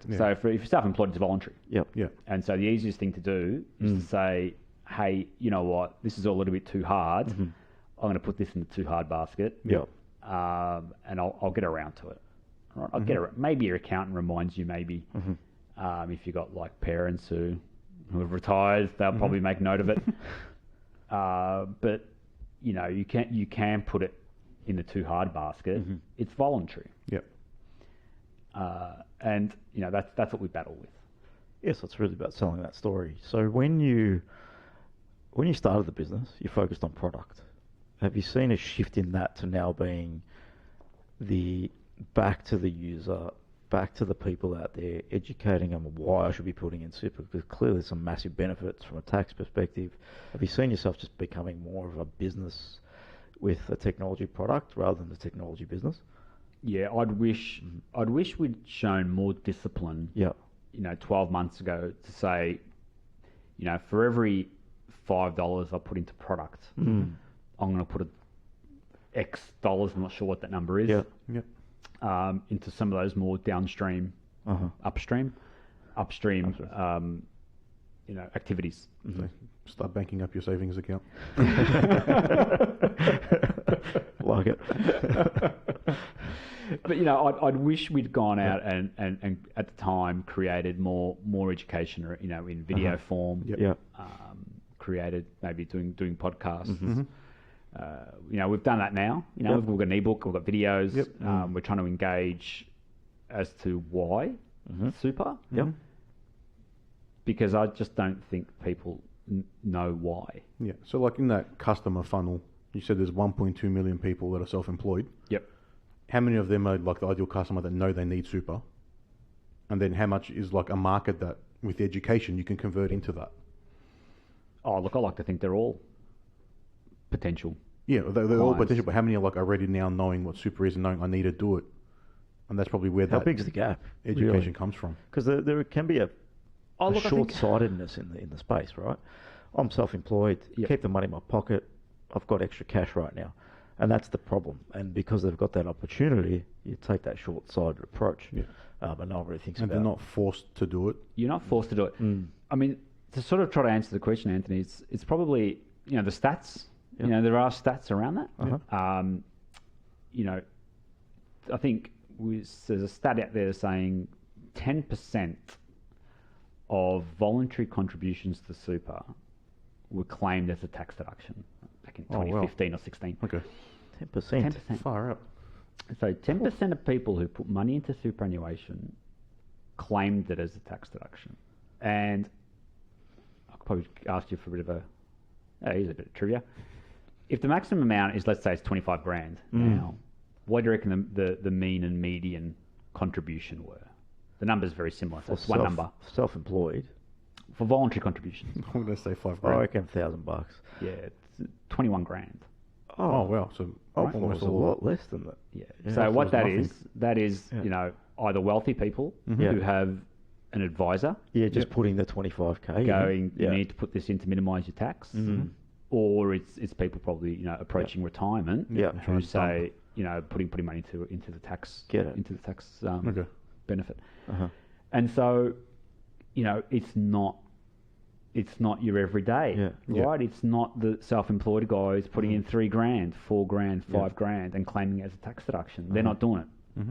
Yeah. So if you're self-employed, it's voluntary. Yep. Yeah. And so the easiest thing to do is to say, hey, you know what, this is a little bit too hard. I'm going to put this in the too hard basket. Yep. And I'll get around to it. All right? I'll get around. Maybe your accountant reminds you. Maybe if you've got like parents who have retired, they'll probably make note of it. But you can put it in the too hard basket. It's voluntary. Yep. And that's what we battle with. Yes, it's really about selling that story. So when you started the business, you focused on product. Have you seen a shift in that to now being the back to the user, back to the people out there, educating them why I should be putting in super? Because clearly there's some massive benefits from a tax perspective. Have you seen yourself just becoming more of a business with a technology product rather than the technology business? Yeah, I'd wish we'd shown more discipline. 12 months ago to say, for every $5 I put into product, I'm going to put X dollars. I'm not sure what that number is. Into some of those more downstream, upstream, activities. So start banking up your savings account. Like it. But I'd wish we'd gone out and at the time created more education, in video form. Yeah. Created maybe doing podcasts. We've done that now. We've got an ebook, we've got videos. Yep. We're trying to engage as to why super. Yep. Because I just don't think people know why. Yeah. So like in that customer funnel, you said there's 1.2 million people that are self-employed. Yep. How many of them are like the ideal customer that know they need super? And then how much is like a market that with education you can convert into that? Oh, look, I like to think they're all potential. Yeah, they're all clients. potential, but how many are like already now knowing what super is and knowing I need to do it? And that's probably where How that big's the gap? education comes from. Because there can be a I think- short-sightedness in the space, right? I'm self-employed, Yep. keep the money in my pocket, I've got extra cash right now. And that's the problem. And because they've got that opportunity, you take that short-sighted approach. Yeah. And no one really thinks And about they're not forced to do it. You're not forced to do it. I mean, to sort of try to answer the question, Anthony, it's probably, the stats. Yep. There are stats around that. Uh-huh. I think there's a stat out there saying 10% of voluntary contributions to super were claimed as a tax deduction back in 2015 or 16. Okay. 10%. 10%. Far out. So 10% of people who put money into superannuation claimed it as a tax deduction. And I'll probably ask you for a bit of here's a bit of trivia. If the maximum amount is, let's say it's 25 grand now, what do you reckon the mean and median contribution were? The number's very similar. So it's one number. Self-employed. For voluntary contributions. I'm going to say $5 I grand. reckon $1,000. Yeah, it's 21 grand. Oh, wow. So I thought it was almost a lot less than that. Yeah. Yeah, So I what thought that it was is, that is, either wealthy people Yeah. who have an advisor Yeah, just putting the 25k. going, Yeah. you need to put this in to minimise your tax, or it's people probably approaching retirement Yeah. who say putting money into the tax Get it. into the tax Okay. benefit, Uh-huh. and so it's not your everyday, Yeah. right? It's not the self-employed guy who's putting in 3 grand, 4 grand, 5 grand, and claiming it as a tax deduction. They're not doing it,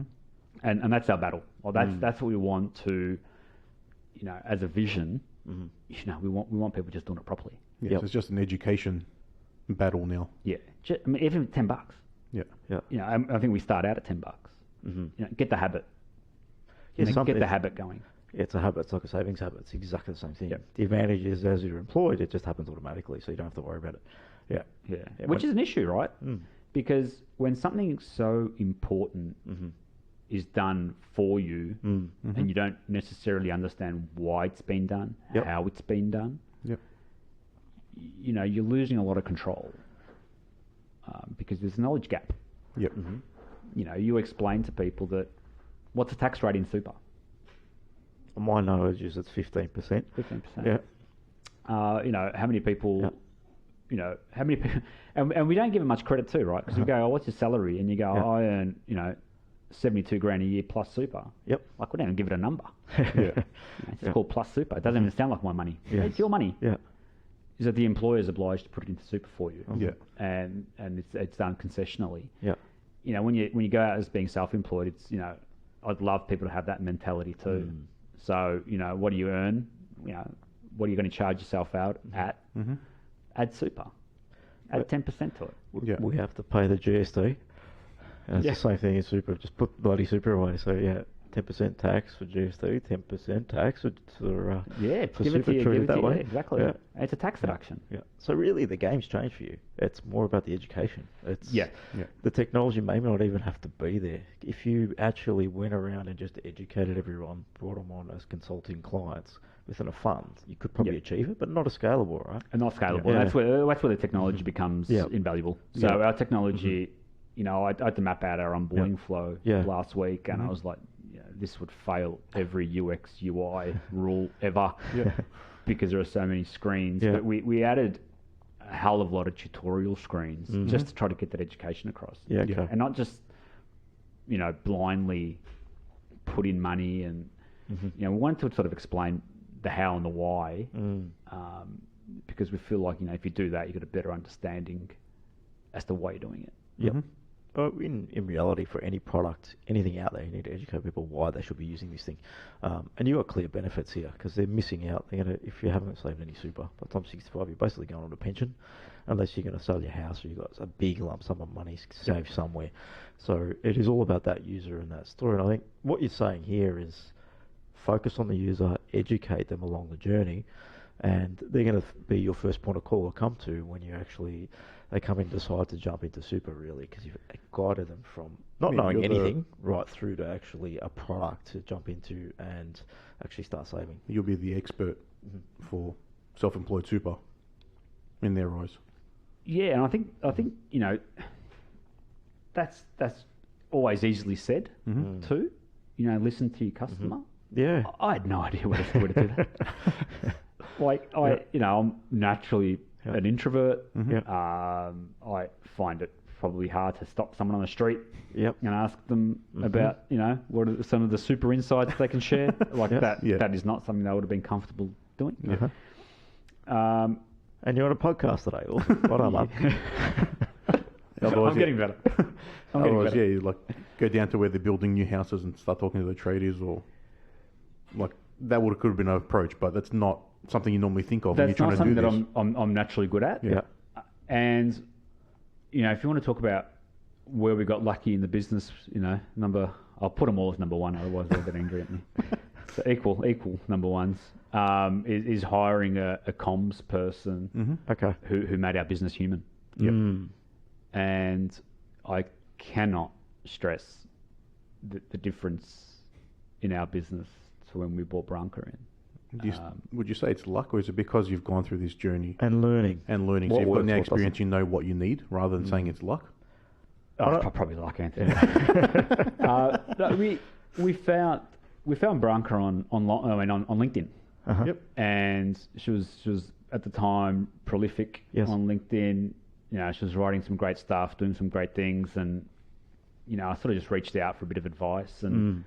and that's our battle. Well, that's what we want to, as a vision. We want people just doing it properly. Yeah, Yep. so it's just an education battle now. Yeah, even $10. Yeah. Yeah. I think we start out at $10. Get the habit. Yeah, Get the habit going. It's a habit. It's like a savings habit. It's exactly the same thing. Yep. The advantage is as you're employed, it just happens automatically, so you don't have to worry about it. Yeah. Yeah, which is an issue, right? Because when something so important is done for you, and you don't necessarily understand why it's been done, Yep. how it's been done, Yep. you're losing a lot of control because there's a knowledge gap. Yep. You explain to people that what's the tax rate in super? My knowledge is it's 15%. 15%. Yeah. How many people, how many people, and we don't give them much credit too, right? Because we go, what's your salary? And you go, I earn, 72 grand a year plus super. Yep. Like, we don't even give it a number. Yeah. It's just called plus super. It doesn't even sound like my money. Yes. It's your money. Yeah. Is that the employer is obliged to put it into super for you. Yeah. And it's done concessionally. Yeah. When you go out as being self-employed, it's, I'd love people to have that mentality too. So, what do you earn? What are you going to charge yourself out at? Add super. Add 10% to it. Yeah. We have to pay the GST. And it's the same thing as super. Just put bloody super away. So, 10% tax for GST, 10% tax for Give super. it to you. That way. Exactly. Yeah. It's a tax deduction. Yeah. So really, the game's changed for you. It's more about the education. It's Yeah. The technology may not even have to be there. If you actually went around and just educated everyone, brought them on as consulting clients within a fund, you could probably achieve it, but not a scalable, right? And not scalable. Yeah. And that's where the technology becomes invaluable. So our technology, I had to map out our onboarding flow last week, and I was like, this would fail every UX UI rule ever because there are so many screens. Yeah. But we added a hell of a lot of tutorial screens just to try to get that education across. Yeah, okay. And not just, blindly put in money and, we wanted to sort of explain the how and the why because we feel like, if you do that, you get a better understanding as to why you're doing it. Yep. in reality, for any product, anything out there, you need to educate people why they should be using this thing. And you've got clear benefits here because they're missing out. They're gonna, if you haven't saved any super, by the time 65, you're basically going on a pension, unless you're going to sell your house or you've got a big lump sum of money saved somewhere. So it is all about that user and that story. And I think what you're saying here is focus on the user, educate them along the journey, and they're going to be your first point of call to come to when you actually, they come in and decide to jump into super, really, because you've guided them from not knowing anything right through to actually a product to jump into and actually start saving. You'll be the expert for self-employed super in their eyes. Yeah, and I think you know, that's always easily said too. You know, listen to your customer. Yeah, I had no idea where to do that. Like you know, I'm naturally an introvert. I find it probably hard to stop someone on the street and ask them about, you know, what are some of the super insights they can share. Like that. That is not something they would have been comfortable doing. And you're on a podcast today. What am I? I'm getting better. Otherwise, you like go down to where they're building new houses and start talking to the tradies, or like that could have been an approach, but that's not something you normally think of. That's when you're not trying to do something this. that I'm naturally good at. And you know, if you want to talk about where we got lucky in the business, you know, I'll put them all as number one. Otherwise, they'll get angry at me. So equal number ones is hiring a comms person. Who made our business human. And I cannot stress the difference in our business to when we brought Branca in. Would you say it's luck, or is it because you've gone through this journey and learning? So you've got now experience, you know what you need, rather than saying it's luck. Probably luck, Anthony. We found Branca on LinkedIn. And she was at the time prolific on LinkedIn. You know, she was writing some great stuff, doing some great things, and you know, I sort of just reached out for a bit of advice, and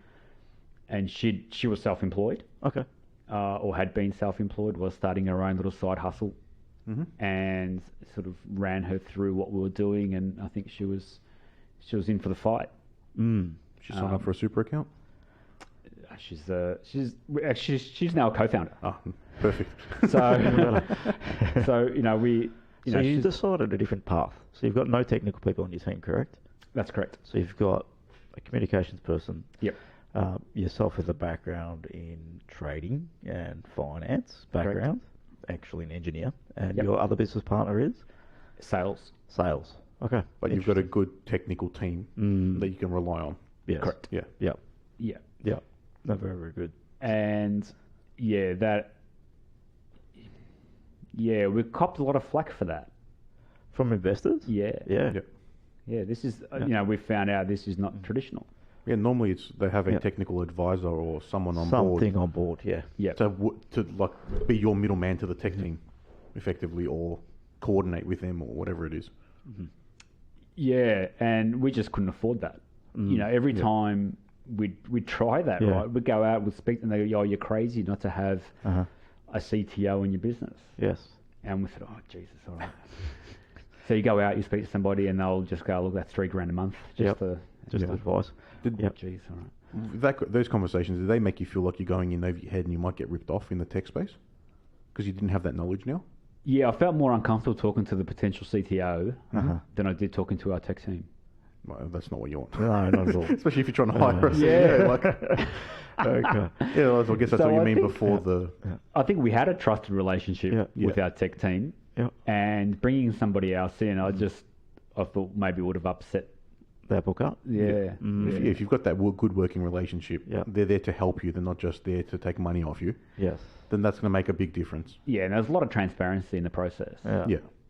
she was self-employed, or had been self-employed, was starting her own little side hustle, and sort of ran her through what we were doing, and I think she was in for the fight. She signed up for a super account. She's now a co-founder. Oh, perfect. So you know So you decided a different path. So you've got no technical people on your team, correct? That's correct. So you've got a communications person. Yep. Yourself with a background in trading and finance background, actually an engineer, and your other business partner is? Sales. Okay. But you've got a good technical team that you can rely on. Yes. Correct. Yeah. No, very, very good. And we copped a lot of flack for that. From investors? Yeah. This is, you know, we found out this is not traditional. Yeah, normally they have a technical advisor or someone on board. Something on board, To like be your middleman to the tech team, effectively, or coordinate with them or whatever it is. Yeah, and we just couldn't afford that. You know, every time we'd try that, right? We'd go out, we'd speak, and they go, "Oh, you're crazy not to have a CTO in your business." Yes. And we said, "Oh, Jesus, all right." So you go out, you speak to somebody, and they'll just go, "Look, that's $3,000 a month." Just advice. Jeez, all right. Those conversations, do they make you feel like you're going in over your head and you might get ripped off in the tech space because you didn't have that knowledge now? Yeah, I felt more uncomfortable talking to the potential CTO than I did talking to our tech team. Well, that's not what you want. No, not at all. Especially if you're trying to hire us. I guess that's what you mean before the... I think we had a trusted relationship with our tech team, and bringing somebody else in, I thought maybe would have upset the apple cart. If you've got that good working relationship, they're there to help you. They're not just there to take money off you. Yes. Then that's going to make a big difference. Yeah, and there's a lot of transparency in the process.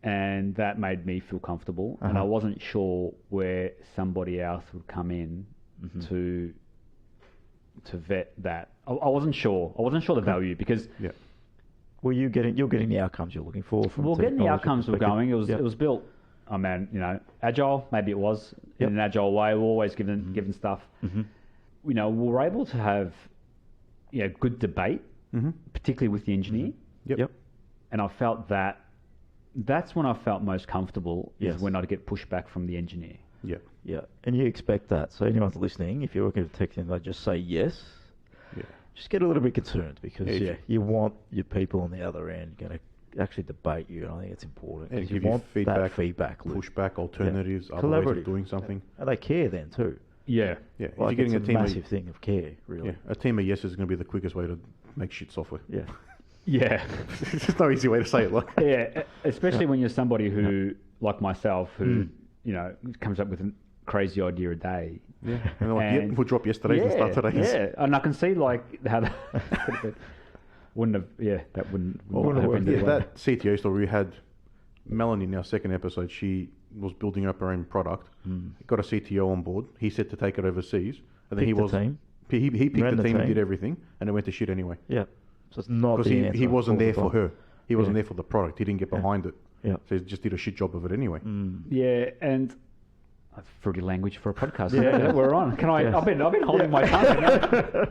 And that made me feel comfortable. And I wasn't sure where somebody else would come in to vet that. I wasn't sure. I wasn't sure the value because... Well, you're getting the outcomes you're looking for. Getting the outcomes we're going. It was built... you know, agile, maybe it was, in an agile way. We're always given stuff. You know, we were able to have good debate, particularly with the engineer. And I felt that's when I felt most comfortable is when I'd get pushback from the engineer. Yeah. Yeah, and you expect that. So anyone's listening, if you're working with a tech team, they just say yes. Yeah. Just get a little bit concerned because Yeah, you want your people on the other end going to actually debate you. And I think it's important. And 'cause give you you want feedback, that feedback loop. pushback, alternatives, Yeah. other ways Collaborative. of doing something. And they care then too. Yeah. Yeah. If Like you're getting it's a team massive thing of care, really. yeah, a team of yes is going to be the quickest way to make shit software. Yeah. Yeah. There's no easy way to say it. Like, Yeah, especially when you're somebody who, like myself, who you know comes up with a crazy idea a day. yeah, and like, And- we'll drop yesterday's and start today's. Yeah, and I can see like how that wouldn't have. Yeah, that wouldn't Wouldn't have work. been Yeah, the way. that CTO story we had. Melanie in our second episode, she was building up her own product. Got a CTO on board. He said to take it overseas, and then Picked he the was team. He picked Ran the the team and team. did everything, and it went to shit anyway. Yeah. So it's not Because the he answer wasn't all the there for time. her. He wasn't Yeah. there for the product. He didn't get behind it. Yeah. So he just did a shit job of it anyway. Yeah, and fruity language for a podcast. Yeah. Yeah, we're on. Can I? Yeah. I've been holding my tongue. You know?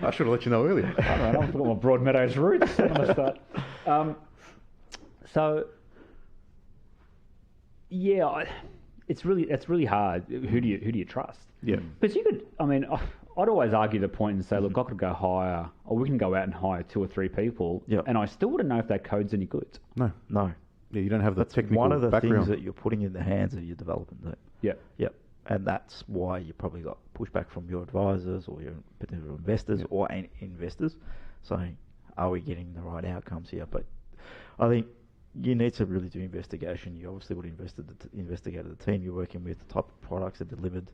I should have let you know earlier. I don't know. I've got my Broadmeadows roots. I'm gonna start. So, yeah, it's really hard. Who do you trust? Yeah. Because you could. I mean, I'd always argue the point and say, look, I could go hire, or we can go out and hire 2 or 3 people, Yeah. and I still wouldn't know if that code's any good. No. No. Yeah, you don't have the That's technical one of the background. things that you're putting in the hands of your development team. Yeah. Yep. And that's why you probably got pushback from your advisors or your potential investors or investors saying, are we getting the right outcomes here? But I think you need to really do investigation. You obviously would have investigated the team you're working with, the type of products they're delivered.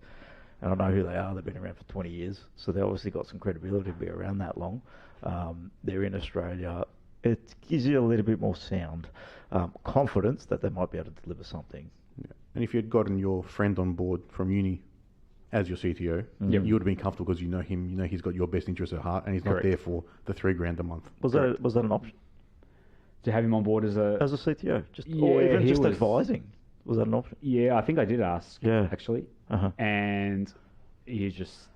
And I know who they are. They've been around for 20 years. So they obviously got some credibility to be around that long. They're in Australia. It gives you a little bit more sound confidence that they might be able to deliver something. Yeah. And if you'd gotten your friend on board from uni as your CTO, you would have been comfortable because you know him, you know he's got your best interests at heart, and he's not Correct. there for the $3,000 a month. Was that an option To have him on board as a. as a CTO? Just Yeah, or even he just was- advising? Was that an option? Yeah, I think I did ask. Yeah. Actually. Uh-huh. And he's just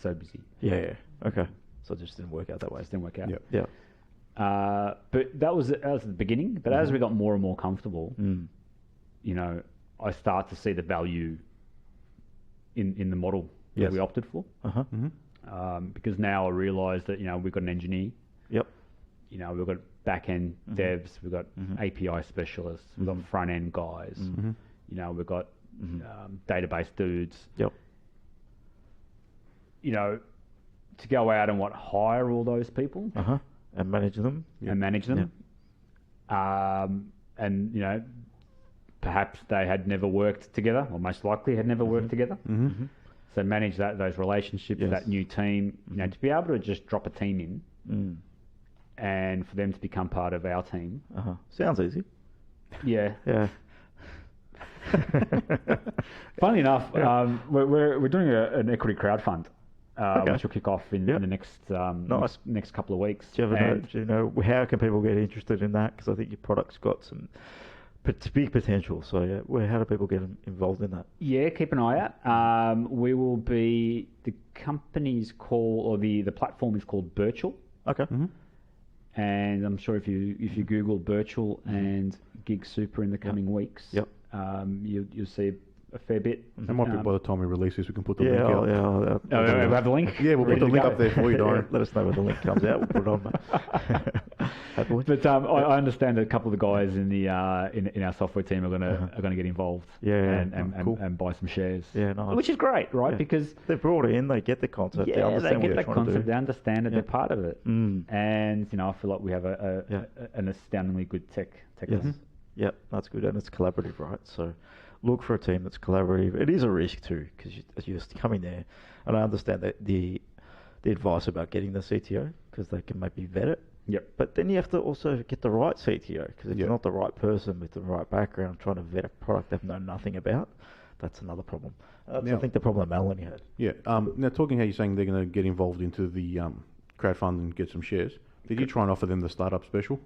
so busy. Yeah. Okay. So it just didn't work out that way. Just didn't work out. Yep. Yeah. But that was the beginning. But as we got more and more comfortable, you know, I start to see the value in the model Yes. that we opted for. Uh-huh. Because now I realise that, you know, we've got an engineer, Yep. you know, we've got back-end devs, we've got API specialists, we've got front-end guys, you know, we've got database dudes. Yep. You know, to go out and hire all those people Uh-huh. And manage them. and manage them. And, you know, perhaps they had never worked together, or most likely had never worked together. So manage those relationships, Yes. that new team, you know, to be able to just drop a team in and for them to become part of our team. Uh-huh. Sounds easy. Yeah. Yeah. Funnily enough, we're doing an equity crowd fund, Okay. which will kick off in Yep. the next Nice. next couple of weeks. Do you know how can people get interested in that? Because I think your product's got some big potential. So yeah, how do people get involved in that? Yeah, keep an eye out. We will be, the company's called, or the platform is called Virtual. Okay. And I'm sure if you Google Virtual and GigSuper in the coming weeks, Yep. You'll see a fair bit. It might be by the time we release this, we can put the Yeah. link out. Oh, we have the link? Yeah, we'll put Ready the to link go? up there for you, Darren. Let us know when the link comes out. We'll put it on, mate. Happily. But I understand that a couple of the guys in the in our software team are gonna get involved, Yeah, and cool. and buy some shares, Yeah, nice. which is great, right? Yeah. Because They're brought in, they get the concept, they they understand get what that they're trying to concept, do. they understand it, Yeah. they're part of it, and you know I feel like we have an astoundingly good tech Yes. team. Yeah, that's good, and it's collaborative, right? So look for a team that's collaborative. It is a risk too, because as you just come in there, and I understand that the advice about getting the CTO, because they can maybe vet it. Yep. But then you have to also get the right CTO, because if you're not the right person with the right background trying to vet a product they've known nothing about, that's another problem. That's, I think, the problem Melanie had. Yeah. Now, talking how you're saying they're going to get involved into the crowdfund and get some shares, did you try and offer them the startup special?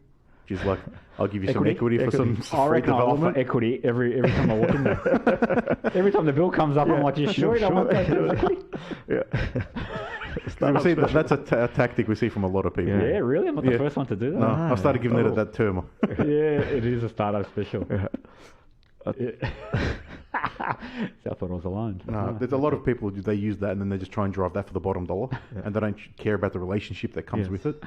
Which is like, I'll give you some equity for some I free reckon I development. offer equity every time I walk in there. Every time the bill comes up, I'm like, you sure you don't want that equity? Yeah. We see that's a tactic we see from a lot of people. Yeah, really? I'm not the Yeah. first one to do that. No, I started giving that term. Yeah, it is a startup special. Yeah. So I thought I was alone. No, there's a lot of people, they use that and then they just try and drive that for the bottom dollar and they don't care about the relationship that comes with it.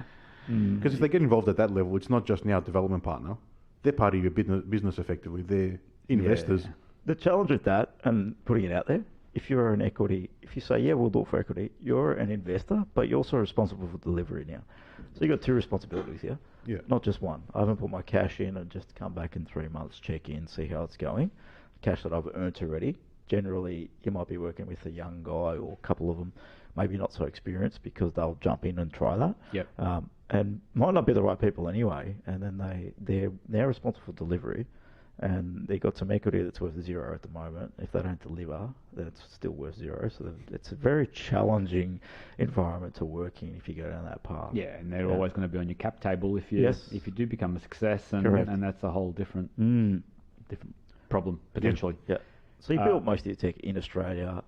Because if they get involved at that level, it's not just now a development partner. They're part of your business effectively. They're investors. Yeah. The challenge with that and putting it out there, if you're an equity, if you say, yeah, we'll do it for equity, you're an investor, but you're also responsible for delivery now. So you've got two responsibilities here. Yeah. Not just one. I haven't put my cash in and just come back in 3 months, check in, see how it's going. Cash that I've earned already. Generally, you might be working with a young guy or a couple of them, maybe not so experienced because they'll jump in and try that. Yep. And might not be the right people anyway. And then they're responsible for delivery. And they got some equity that's worth 0 at the moment. If they don't deliver, then it's still worth 0. So it's a very challenging environment to work in if you go down that path. Yeah, and they're always going to be on your cap table if you do become a success, and that's a whole different problem potentially. Yeah. So you built most of your tech in Australia,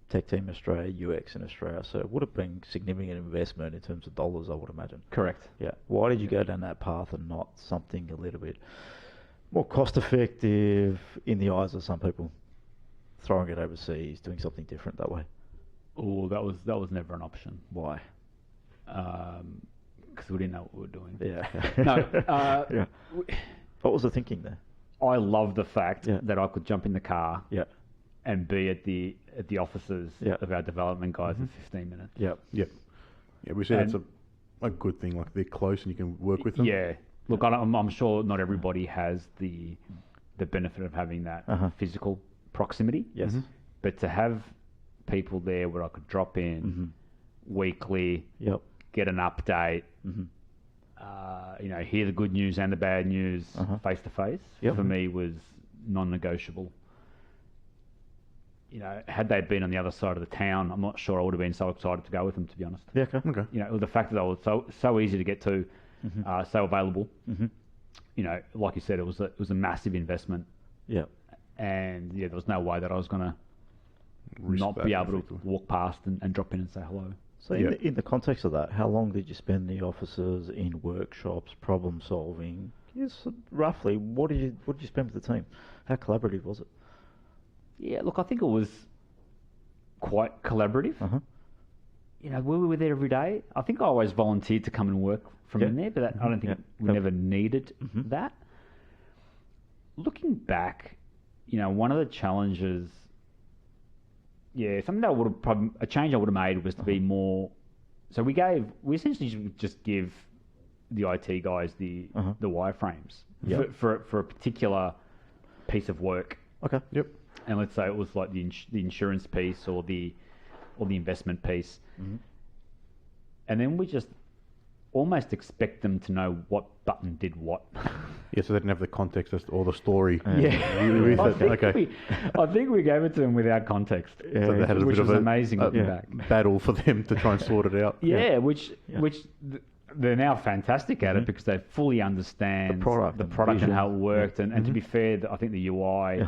tech team in Australia, UX in Australia. So it would have been significant investment in terms of dollars, I would imagine. Correct. Yeah. Why did you go down that path and not something a little bit more cost-effective in the eyes of some people, throwing it overseas, doing something different that way? Oh, that was never an option. Why? Because we didn't know what we were doing. Yeah. No. What was the thinking there? I love the fact that I could jump in the car and be at the offices of our development guys in 15 minutes. Yep. Yeah, we said it's a good thing. Like they're close and you can work with them. Yeah. Look, I'm sure not everybody has the benefit of having that physical proximity. Yes. But to have people there where I could drop in weekly, get an update, hear the good news and the bad news face to face, for me was non-negotiable. Had they been on the other side of the town, I'm not sure I would have been so excited to go with them, to be honest. Yeah, okay. The fact that they were so easy to get to, so available. Like you said, it was a massive investment. Yeah. And there was no way that I was going to not be able to walk past and drop in and say hello. So in the context of that, how long did you spend in the offices, in workshops, problem solving? Yes, roughly. What did you spend with the team? How collaborative was it? Yeah, look, I think it was quite collaborative. We were there every day. I think I always volunteered to come and work from in there, but I don't think we never needed that. Looking back, one of the challenges, something that would have a change I would have made was to be more. So we essentially just give the IT guys the wireframes for a particular piece of work. Okay. Yep. And let's say it was like the insurance piece or the investment piece, and then we just almost expect them to know what button did what. Yeah, so they didn't have the context or the story. I think we gave it to them without context, so they had which was amazing. A battle for them to try and sort it out. Which they're now fantastic at it because they fully understand the product and how it worked. And to be fair, I think the UI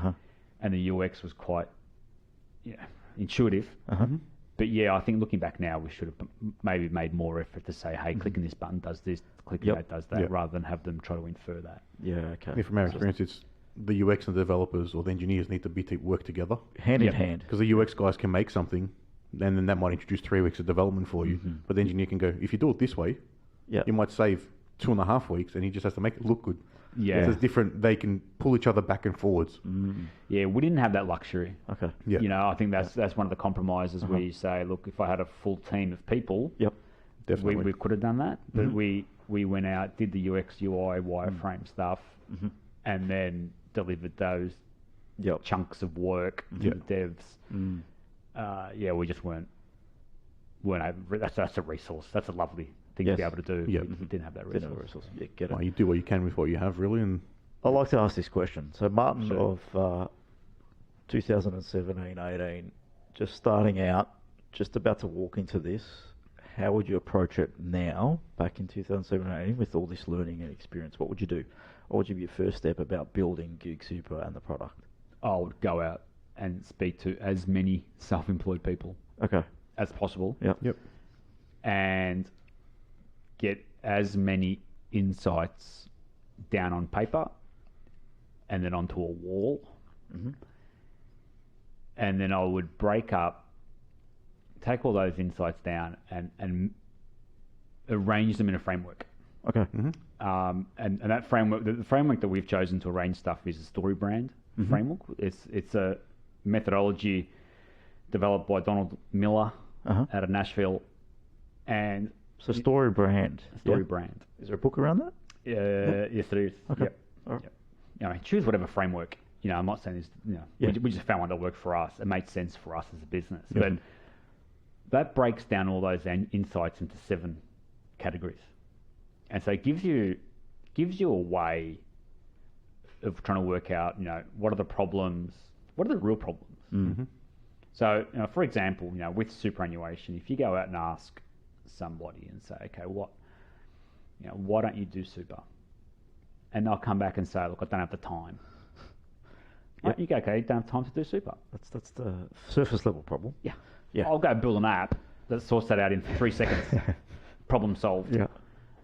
and the UX was quite intuitive. But I think looking back now, we should have maybe made more effort to say, hey, clicking this button does this, clicking that does that, rather than have them try to infer that. Yeah, okay. Yeah, from our experience, it's the UX and the developers or the engineers need to work together. Hand in hand. Because the UX guys can make something, and then that might introduce 3 weeks of development for you. But the engineer can go, if you do it this way, you might save 2.5 weeks, and he just has to make it look good. Yeah. So it's different. They can pull each other back and forwards. Yeah, we didn't have that luxury. Okay. Yeah. I think that's one of the compromises where you say, look, if I had a full team of people, definitely we could have done that. But we went out, did the UX, UI, wireframe stuff, and then delivered those chunks of work to the devs. We just weren't able. That's a resource. That's a lovely thing to be able to do. We didn't have that resource. Yeah, get it. Well, you do what you can with what you have, really. And I like to ask this question. So Martin of 2017-18, just starting out, just about to walk into this, how would you approach it now, back in 2017-18, with all this learning and experience? What would you do? What would be your first step about building GigSuper and the product? I would go out and speak to as many self-employed people as possible. Yep. And get as many insights down on paper and then onto a wall. and then I would take all those insights down and arrange them in a framework. Okay. And that framework, the framework that we've chosen to arrange stuff is a story brand framework. It's a methodology developed by Donald Miller out of Nashville, and so story brand. Brand. Is there a book around that? Yes, there is. Okay. Yep. All right. Yep. You know, choose whatever framework. You know, I'm not saying this. You know, we just found one that worked for us. It made sense for us as a business, but that breaks down all those insights into 7 categories, and so it gives you a way of trying to work out, you know, what are the problems, what are the real problems. So, you know, for example, you know, with superannuation, if you go out and ask somebody and say, okay, why don't you do super? And they'll come back and say, look, I don't have the time. Right? You go, okay, you don't have time to do super. That's the surface level problem. Yeah. Yeah. I'll go build an app that sorts that out in 3 seconds. Problem solved. Yeah.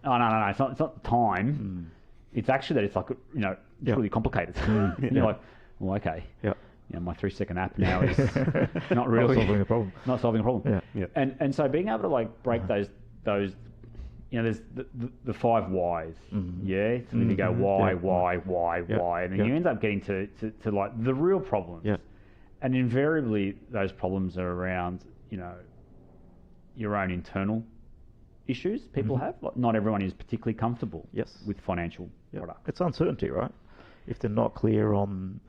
Oh, no, it's not time. It's actually that it's like, you know, it's really complicated. You're like, well, okay. Yeah. You know, my 3-second app now is not really solving the problem. Not solving a problem. Yeah. And so being able to like break those, you know, there's the 5 whys. Yeah. So then you go why, and then you end up getting to like the real problems. Yeah. And invariably those problems are around, you know, your own internal issues people have. Like, not everyone is particularly comfortable with financial products. It's uncertainty, right? If they're not clear on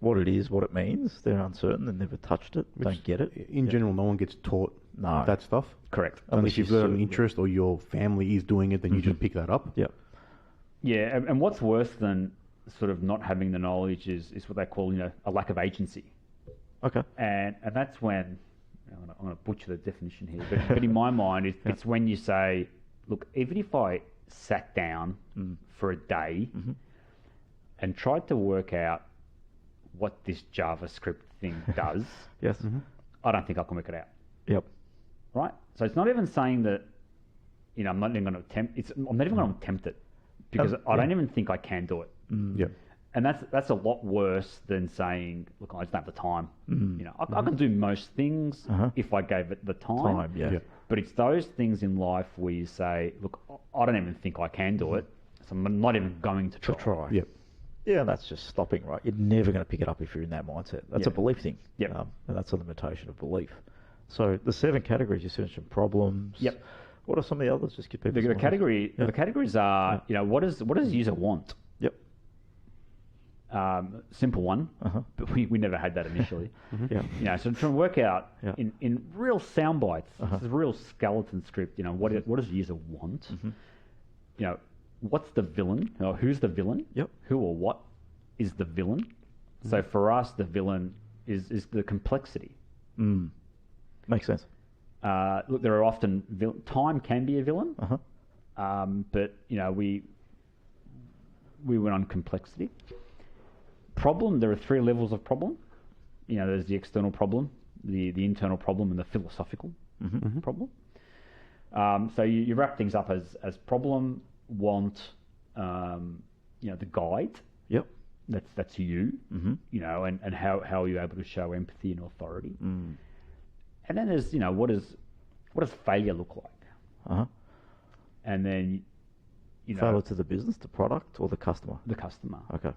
what it is, what it means, they're uncertain and never touched it, don't get it. In general, no one gets taught that stuff. Correct. Unless you've got an interest or your family is doing it, then you just pick that up. Yeah. Yeah, and what's worse than sort of not having the knowledge is what they call, you know, a lack of agency. Okay. And that's when, I'm going to butcher the definition here, but in my mind, it's when you say, look, even if I sat down for a day and tried to work out what this JavaScript thing does, I don't think I can work it out. Yep. Right? So it's not even saying that, you know, I'm not even going to attempt it because I don't even think I can do it. Yep. And that's a lot worse than saying, look, I just don't have the time. You know, I can do most things if I gave it the time. But it's those things in life where you say, look, I don't even think I can do it, so I'm not even going to try. Yep. Yeah, that's just stopping, right? You're never going to pick it up if you're in that mindset. That's a belief thing. Yep. And that's a limitation of belief. So the 7 categories, you mentioned problems. Yep. What are some of the others? Just give people the categories are, you know, what does the user want? Yep. Simple one, but we never had that initially. Yeah. You know, so trying to work out in real sound bites, this is a real skeleton script. You know, what does the user want? You know, what's the villain? Or who's the villain? Yep. Who or what is the villain? So for us, the villain is the complexity. Makes sense. Look, there are often time can be a villain, but you know we went on complexity. Problem, there are 3 levels of problem. You know, there's the external problem, the internal problem, and the philosophical problem. So you wrap things up as problem, want, you know, the guide. Yep. That's you. You know, and how are you able to show empathy and authority? And then there's, you know, what does failure look like? And then, you know, failure to the business, the product, or the customer? The customer. Okay.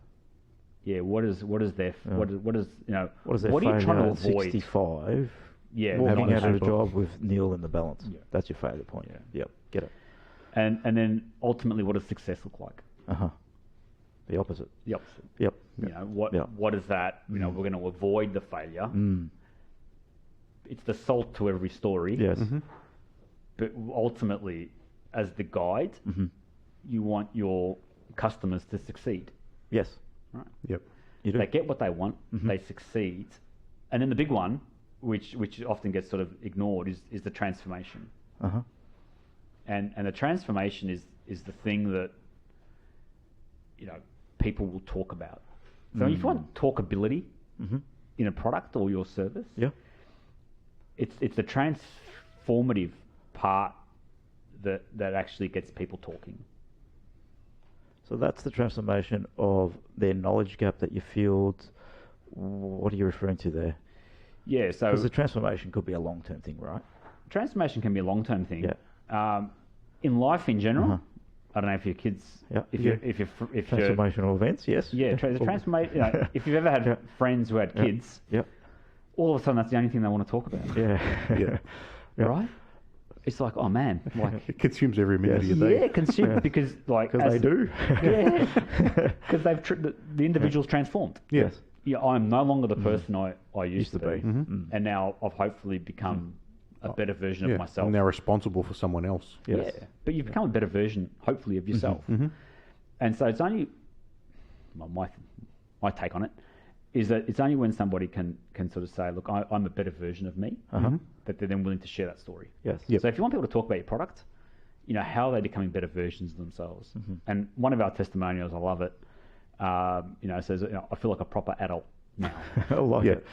Yeah, what is their what is you know, what are you trying to avoid? 65. Yeah, walking out of a job with nil in the balance. Yeah. That's your failure point. Yeah. Yep. Get it. And then ultimately, what does success look like? The opposite. The opposite. Yep. You know, what is that? You know, we're going to avoid the failure. It's the salt to every story. Yes. But ultimately, as the guide, you want your customers to succeed. Yes. Right. Yep. You do. They get what they want. They succeed. And then the big one, which often gets sort of ignored, is the transformation. And the transformation is the thing that, you know, people will talk about. So if you want talkability in a product or your service, it's the transformative part that actually gets people talking. So that's the transformation of their knowledge gap that you feel. What are you referring to there? Yeah, so Because the transformation could be a long-term thing, right? transformation can be a long-term thing. Yeah. In life in general, I don't know if your kids, if you're Transformational events, yes. yeah, transformation. You know, if you've ever had friends who had kids, all of a sudden that's the only thing they want to talk about. Yeah. Right? It's like, oh man, like It consumes every minute of your day. yeah, consume because like Because they do. yeah, because the individual's transformed. Yes. Yeah, I'm no longer the person I used to be, Mm-hmm. and now I've hopefully become a better version of myself. And they're responsible for someone else. Yes. Yeah, but you've become a better version, hopefully, of yourself. And so it's only, well, my take on it is that it's only when somebody can sort of say, look, I'm a better version of me, that they're then willing to share that story. Yes. Yep. So if you want people to talk about your product, you know, how are they becoming better versions of themselves? And one of our testimonials, I love it, you know, says, you know, I feel like a proper adult now. I like it.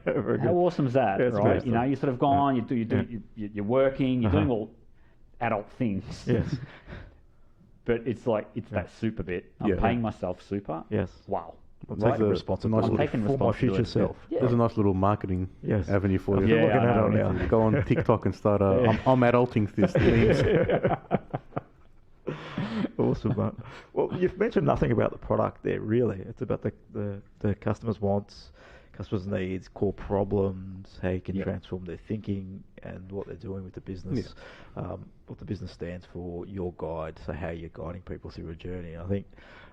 Very How good. awesome is that, Yeah, it's right? great You know, stuff. you're sort of gone, you're working, you're doing all adult things. Yes. But it's like, it's that super bit. I'm paying myself super. Yes. Wow. I'm Like taking a responsibility I'm taking for my future responsibility. self. Yeah. There's a nice little marketing Yes. avenue for you. Yeah, Yeah, looking I at know. it now. Go on TikTok and start I'm adulting this thing. Awesome, mate. Well, you've mentioned nothing about the product there, really. It's about the customers' wants, customers' needs, core problems, how you can transform their thinking and what they're doing with the business, what the business stands for, your guide, so how you're guiding people through a journey. I think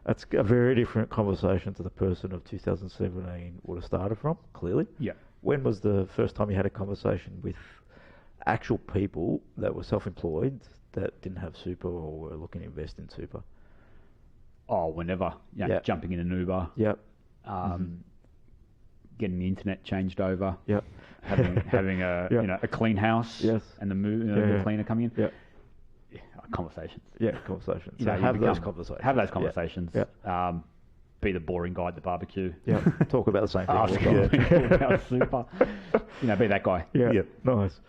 that's a very different conversation to the person of 2017 would have started from, clearly. Yeah. When was the first time you had a conversation with actual people that were self-employed that didn't have super or were looking to invest in super? Oh, whenever. You know, jumping in an Uber. Yep. Getting the internet changed over. Yep. Having a you know, a clean house. Yes. And the cleaner coming in. Yep. Yeah, conversations. Yeah, conversations. You So know, you have those become- conversations. Have those conversations. Yeah. Be the boring guy at the barbecue. Yeah. Talk about the same thing. all Ask the time. people about super. You know, be that guy. Yeah. Yep. Nice.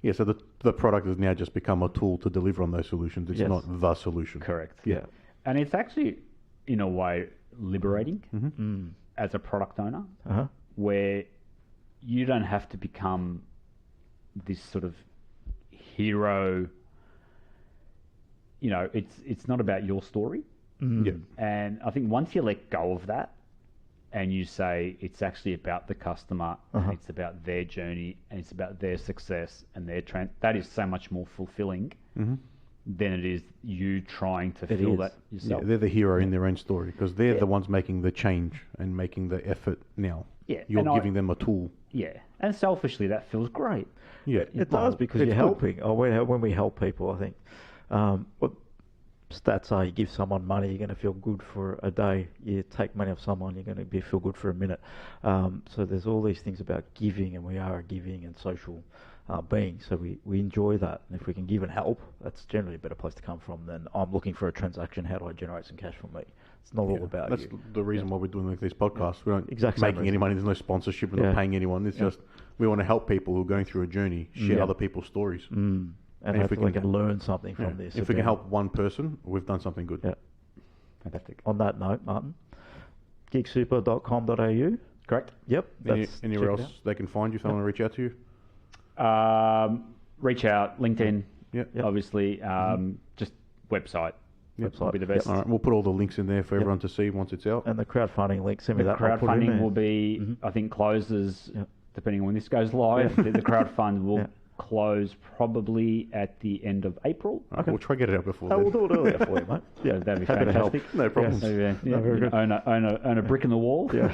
Yeah, so the product has now just become a tool to deliver on those solutions. It's Yes. not the solution. Correct. Yeah. And it's actually, in a way, liberating as a product owner, where you don't have to become this sort of hero. You know, it's not about your story. Yeah. And I think once you let go of that and you say it's actually about the customer and it's about their journey and it's about their success and their that is so much more fulfilling than it is you trying to feel that Yeah, yourself. they're the hero in their own story because they're the ones making the change and making the effort now. Yeah, You're and giving them a tool. Yeah, and selfishly that feels great. Yeah. It does because it's you're good. helping. When we help people, I think what stats are: you give someone money, you're going to feel good for a day. You take money off someone, you're going to feel good for a minute. So there's all these things about giving, and we are a giving and social being. So we enjoy that, and if we can give and help, that's generally a better place to come from than I'm looking for a transaction. How do I generate some cash for me? It's not all about That's you. the reason why we're doing these podcasts. We aren't Exactly same making any reason. money. There's no sponsorship. We're not paying anyone. It's just we want to help people who are going through a journey, share other people's stories. And if we hopefully we can- can learn something from this. If we can help one person, we've done something good. Yeah. Fantastic. On that note, Martin, gigsuper.com.au. Correct. Yep. Anywhere check it else they can find you if they want to reach out to you? Reach out, LinkedIn, Yep. obviously, just website. Yep. Will be the best. All right, we'll put all the links in there for everyone to see once it's out. And the crowdfunding link, send me The that. I'll put it in crowdfunding there. will be, I think, closes, depending on when this goes live. The crowdfund will close probably at the end of April. All right, we'll try to get it out before Oh, then. we'll do it earlier for you, mate. Yeah, that'd be Happy to help. fantastic. No problems. So, yeah, No, very good. own a brick in the wall. Yeah.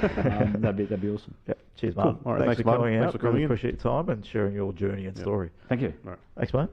That'd be awesome. Yep. Cheers, Martin. All right, Thanks thanks, for Martin. coming Thanks out. for coming Really in. appreciate your time and sharing your journey and story. Thank you. All right. Thanks, mate.